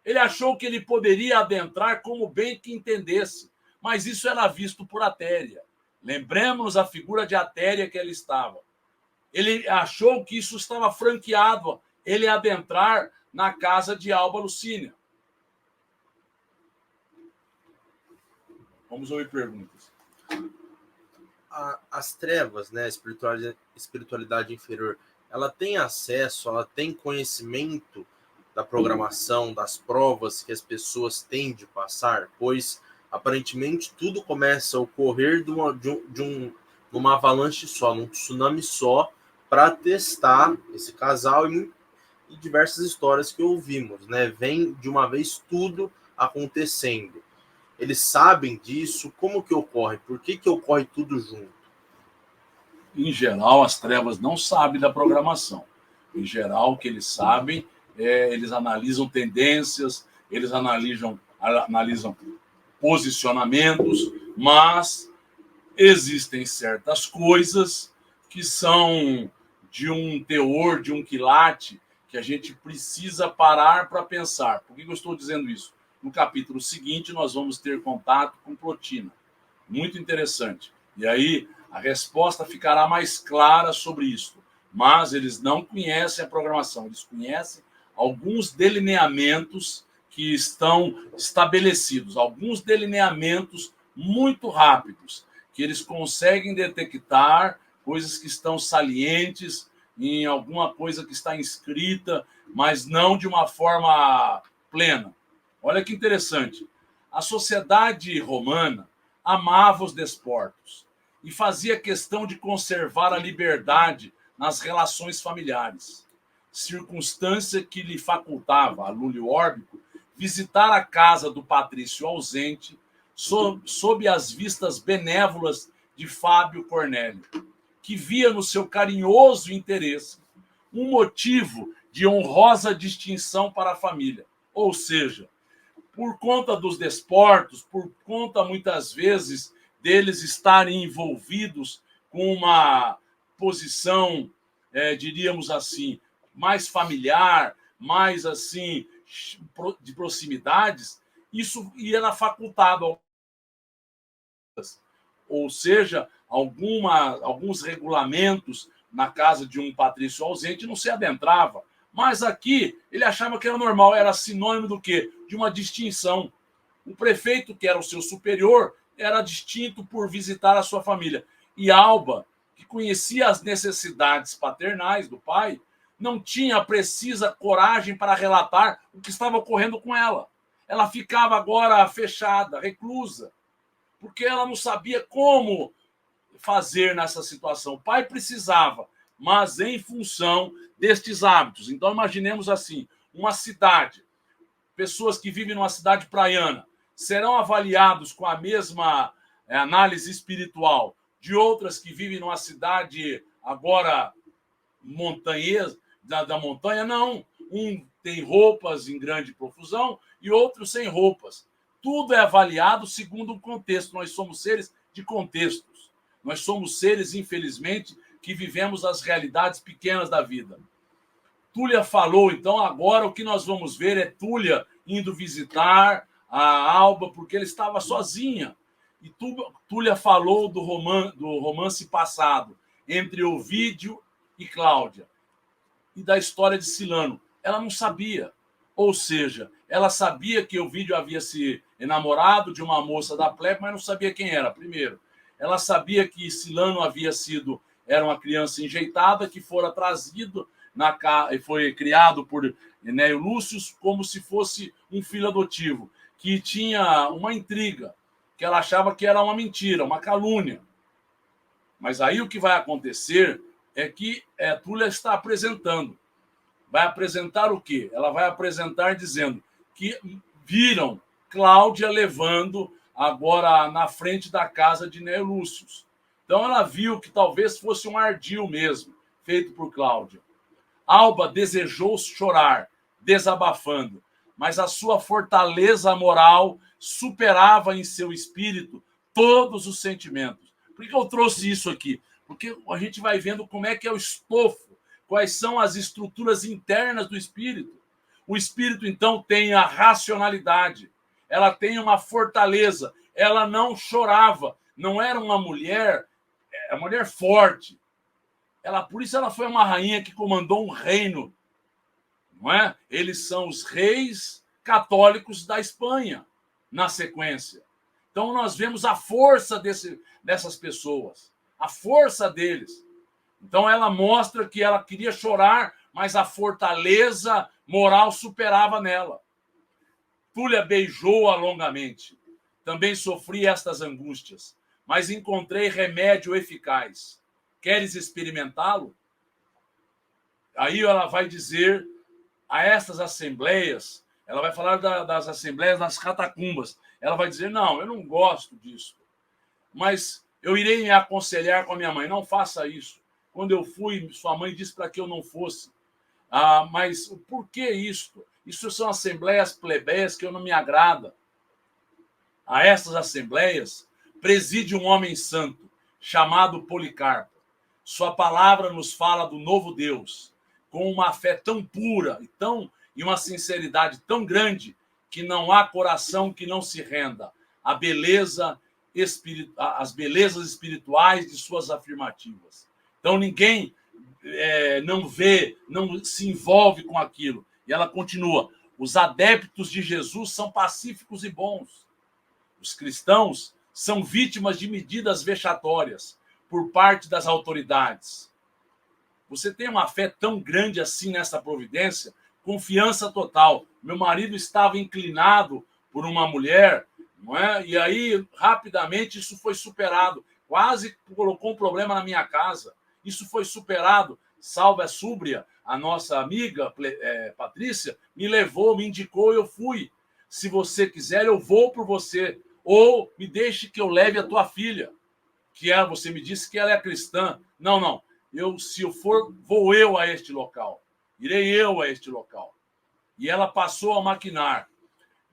Ele achou que ele poderia adentrar como bem que entendesse, mas isso era visto por Atéria. Lembremos a figura de Atéria que ele estava. Ele achou que isso estava franqueado, ele adentrar na casa de Alba Lucínia. Vamos ouvir perguntas. As trevas, né, a espiritualidade inferior, ela tem acesso, ela tem conhecimento da programação, das provas que as pessoas têm de passar, pois aparentemente tudo começa a ocorrer de uma avalanche só, num tsunami só, para testar esse casal e diversas histórias que ouvimos, né? Vem de uma vez tudo acontecendo. Eles sabem disso? Como que ocorre? Por que ocorre tudo junto? Em geral, as trevas não sabem da programação. Em geral, o que eles sabem eles analisam tendências, eles analisam posicionamentos, mas existem certas coisas que são de um teor, de um quilate, que a gente precisa parar para pensar. Por que eu estou dizendo isso? No capítulo seguinte, nós vamos ter contato com Plotina. Muito interessante. E aí, a resposta ficará mais clara sobre isso. Mas eles não conhecem a programação, eles conhecem alguns delineamentos que estão estabelecidos, alguns delineamentos muito rápidos, que eles conseguem detectar coisas que estão salientes em alguma coisa que está inscrita, mas não de uma forma plena. Olha que interessante. A sociedade romana amava os desportos e fazia questão de conservar a liberdade nas relações familiares, circunstância que lhe facultava a Lúlio Órbico visitar a casa do patrício ausente sob as vistas benévolas de Fábio Cornélio, que via no seu carinhoso interesse um motivo de honrosa distinção para a família. Ou seja, por conta dos desportos, por conta, muitas vezes, deles estarem envolvidos com uma posição, diríamos assim, mais familiar, mais assim, de proximidades, isso era facultado. Ou seja, alguns regulamentos na casa de um patrício ausente não se adentrava. Mas aqui ele achava que era normal, era sinônimo do quê? De uma distinção. O prefeito, que era o seu superior, era distinto por visitar a sua família. E Alba, que conhecia as necessidades paternais do pai, não tinha a precisa coragem para relatar o que estava ocorrendo com ela. Ela ficava agora fechada, reclusa, porque ela não sabia como fazer nessa situação. O pai precisava, mas em função destes hábitos. Então, imaginemos assim, uma cidade, pessoas que vivem numa cidade praiana, serão avaliados com a mesma análise espiritual de outras que vivem numa cidade agora montanhesa, da montanha? Não. Um tem roupas em grande profusão e outro sem roupas. Tudo é avaliado segundo um contexto. Nós somos seres de contextos. Nós somos seres, infelizmente, que vivemos as realidades pequenas da vida. Túlia falou, então agora o que nós vamos ver é Túlia indo visitar a Alba, porque ela estava sozinha. E Túlia falou do romance passado entre Ovídio e Cláudia, e da história de Silano. Ela não sabia. Ou seja, ela sabia que Ovídio havia se enamorado de uma moça da plebe, mas não sabia quem era, primeiro. Ela sabia que Silano era uma criança enjeitada, que fora trazido e foi criado por Enéio Lúcio como se fosse um filho adotivo, que tinha uma intriga, que ela achava que era uma mentira, uma calúnia. Mas aí o que vai acontecer é que Túlia está apresentando. Vai apresentar o quê? Ela vai apresentar dizendo que viram Cláudia levando agora na frente da casa de Neio Lúcio. Então ela viu que talvez fosse um ardil mesmo, feito por Cláudia. Alba desejou chorar, desabafando, mas a sua fortaleza moral superava em seu espírito todos os sentimentos. Por que eu trouxe isso aqui? Porque a gente vai vendo como é que é o estofo, quais são as estruturas internas do espírito. O espírito, então, tem a racionalidade, ela tem uma fortaleza, ela não chorava, não era uma mulher forte. Por isso ela foi uma rainha que comandou um reino, não é? Eles são os reis católicos da Espanha, na sequência. Então nós vemos a força dessas pessoas, a força deles. Então ela mostra que ela queria chorar, mas a fortaleza moral superava nela. Túlia beijou-a longamente. Também sofri estas angústias, mas encontrei remédio eficaz. Queres experimentá-lo? Aí ela vai dizer a estas assembleias, ela vai falar das assembleias nas catacumbas. Ela vai dizer, não, eu não gosto disso, mas eu irei me aconselhar com a minha mãe. Não faça isso. Quando eu fui, sua mãe disse para que eu não fosse. Mas por que isso? Isso são assembleias plebeias que eu não me agrada. A essas assembleias preside um homem santo, chamado Policarpo. Sua palavra nos fala do novo Deus, com uma fé tão pura e uma sinceridade tão grande que não há coração que não se renda à beleza às belezas espirituais de suas afirmativas. Então ninguém não vê, não se envolve com aquilo. E ela continua: os adeptos de Jesus são pacíficos e bons. Os cristãos são vítimas de medidas vexatórias por parte das autoridades. Você tem uma fé tão grande assim nessa providência? Confiança total. Meu marido estava inclinado por uma mulher, não é? E aí, rapidamente, isso foi superado. Quase colocou um problema na minha casa. Isso foi superado. Salve a súbria, a nossa amiga Patrícia, me levou, me indicou e eu fui. Se você quiser, eu vou por você. Ou me deixe que eu leve a tua filha, que você me disse que ela é cristã. Não. Se eu for, vou eu a este local. Irei eu a este local. E ela passou a maquinar.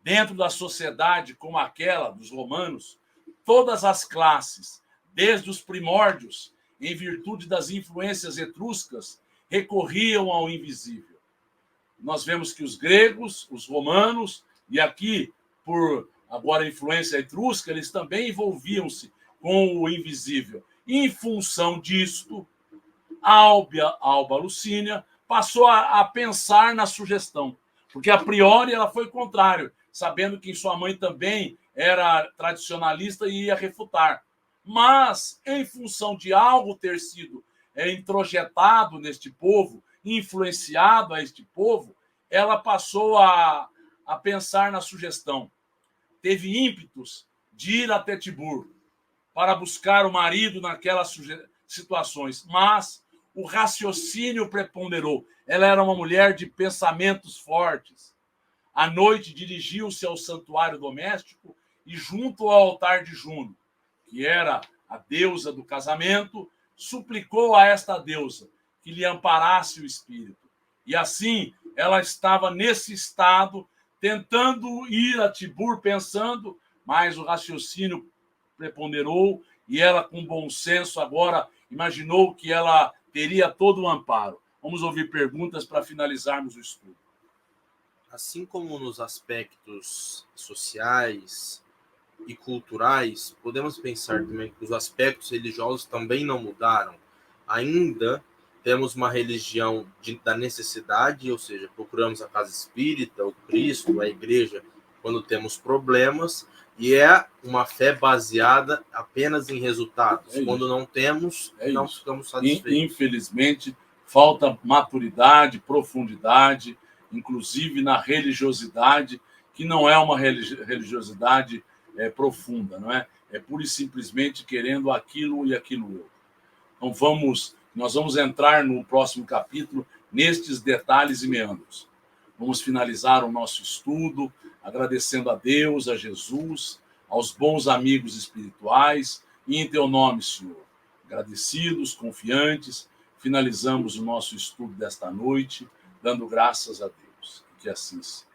Dentro da sociedade como aquela dos romanos, todas as classes, desde os primórdios, em virtude das influências etruscas, recorriam ao invisível. Nós vemos que os gregos, os romanos, e aqui, por agora a influência etrusca, eles também envolviam-se com o invisível. Em função disto, Alba Lucínia passou a pensar na sugestão, porque a priori ela foi contrário, sabendo que sua mãe também era tradicionalista e ia refutar. Mas, em função de algo ter sido introjetado neste povo, influenciado a este povo, ela passou a pensar na sugestão. Teve ímpetos de ir até Tibur para buscar o marido naquelas situações, mas o raciocínio preponderou. Ela era uma mulher de pensamentos fortes. À noite, dirigiu-se ao santuário doméstico e, junto ao altar de Juno, que era a deusa do casamento, suplicou a esta deusa que lhe amparasse o espírito. E assim, ela estava nesse estado, tentando ir a Tibur, pensando, mas o raciocínio preponderou e ela, com bom senso, agora imaginou que ela teria todo o amparo. Vamos ouvir perguntas para finalizarmos o estudo. Assim como nos aspectos sociais e culturais, podemos pensar também que os aspectos religiosos também não mudaram. Ainda temos uma religião da necessidade, ou seja, procuramos a casa espírita, o Cristo, a igreja, quando temos problemas, e é uma fé baseada apenas em resultados. Quando não temos, não ficamos satisfeitos. Infelizmente, falta maturidade, profundidade, inclusive na religiosidade, que não é uma religiosidade profunda, não é? É pura e simplesmente querendo aquilo e aquilo outro. Então nós vamos entrar no próximo capítulo nestes detalhes e meandros. Vamos finalizar o nosso estudo agradecendo a Deus, a Jesus, aos bons amigos espirituais e em teu nome, Senhor. Agradecidos, confiantes, finalizamos o nosso estudo desta noite, dando graças a Deus. Que assim seja.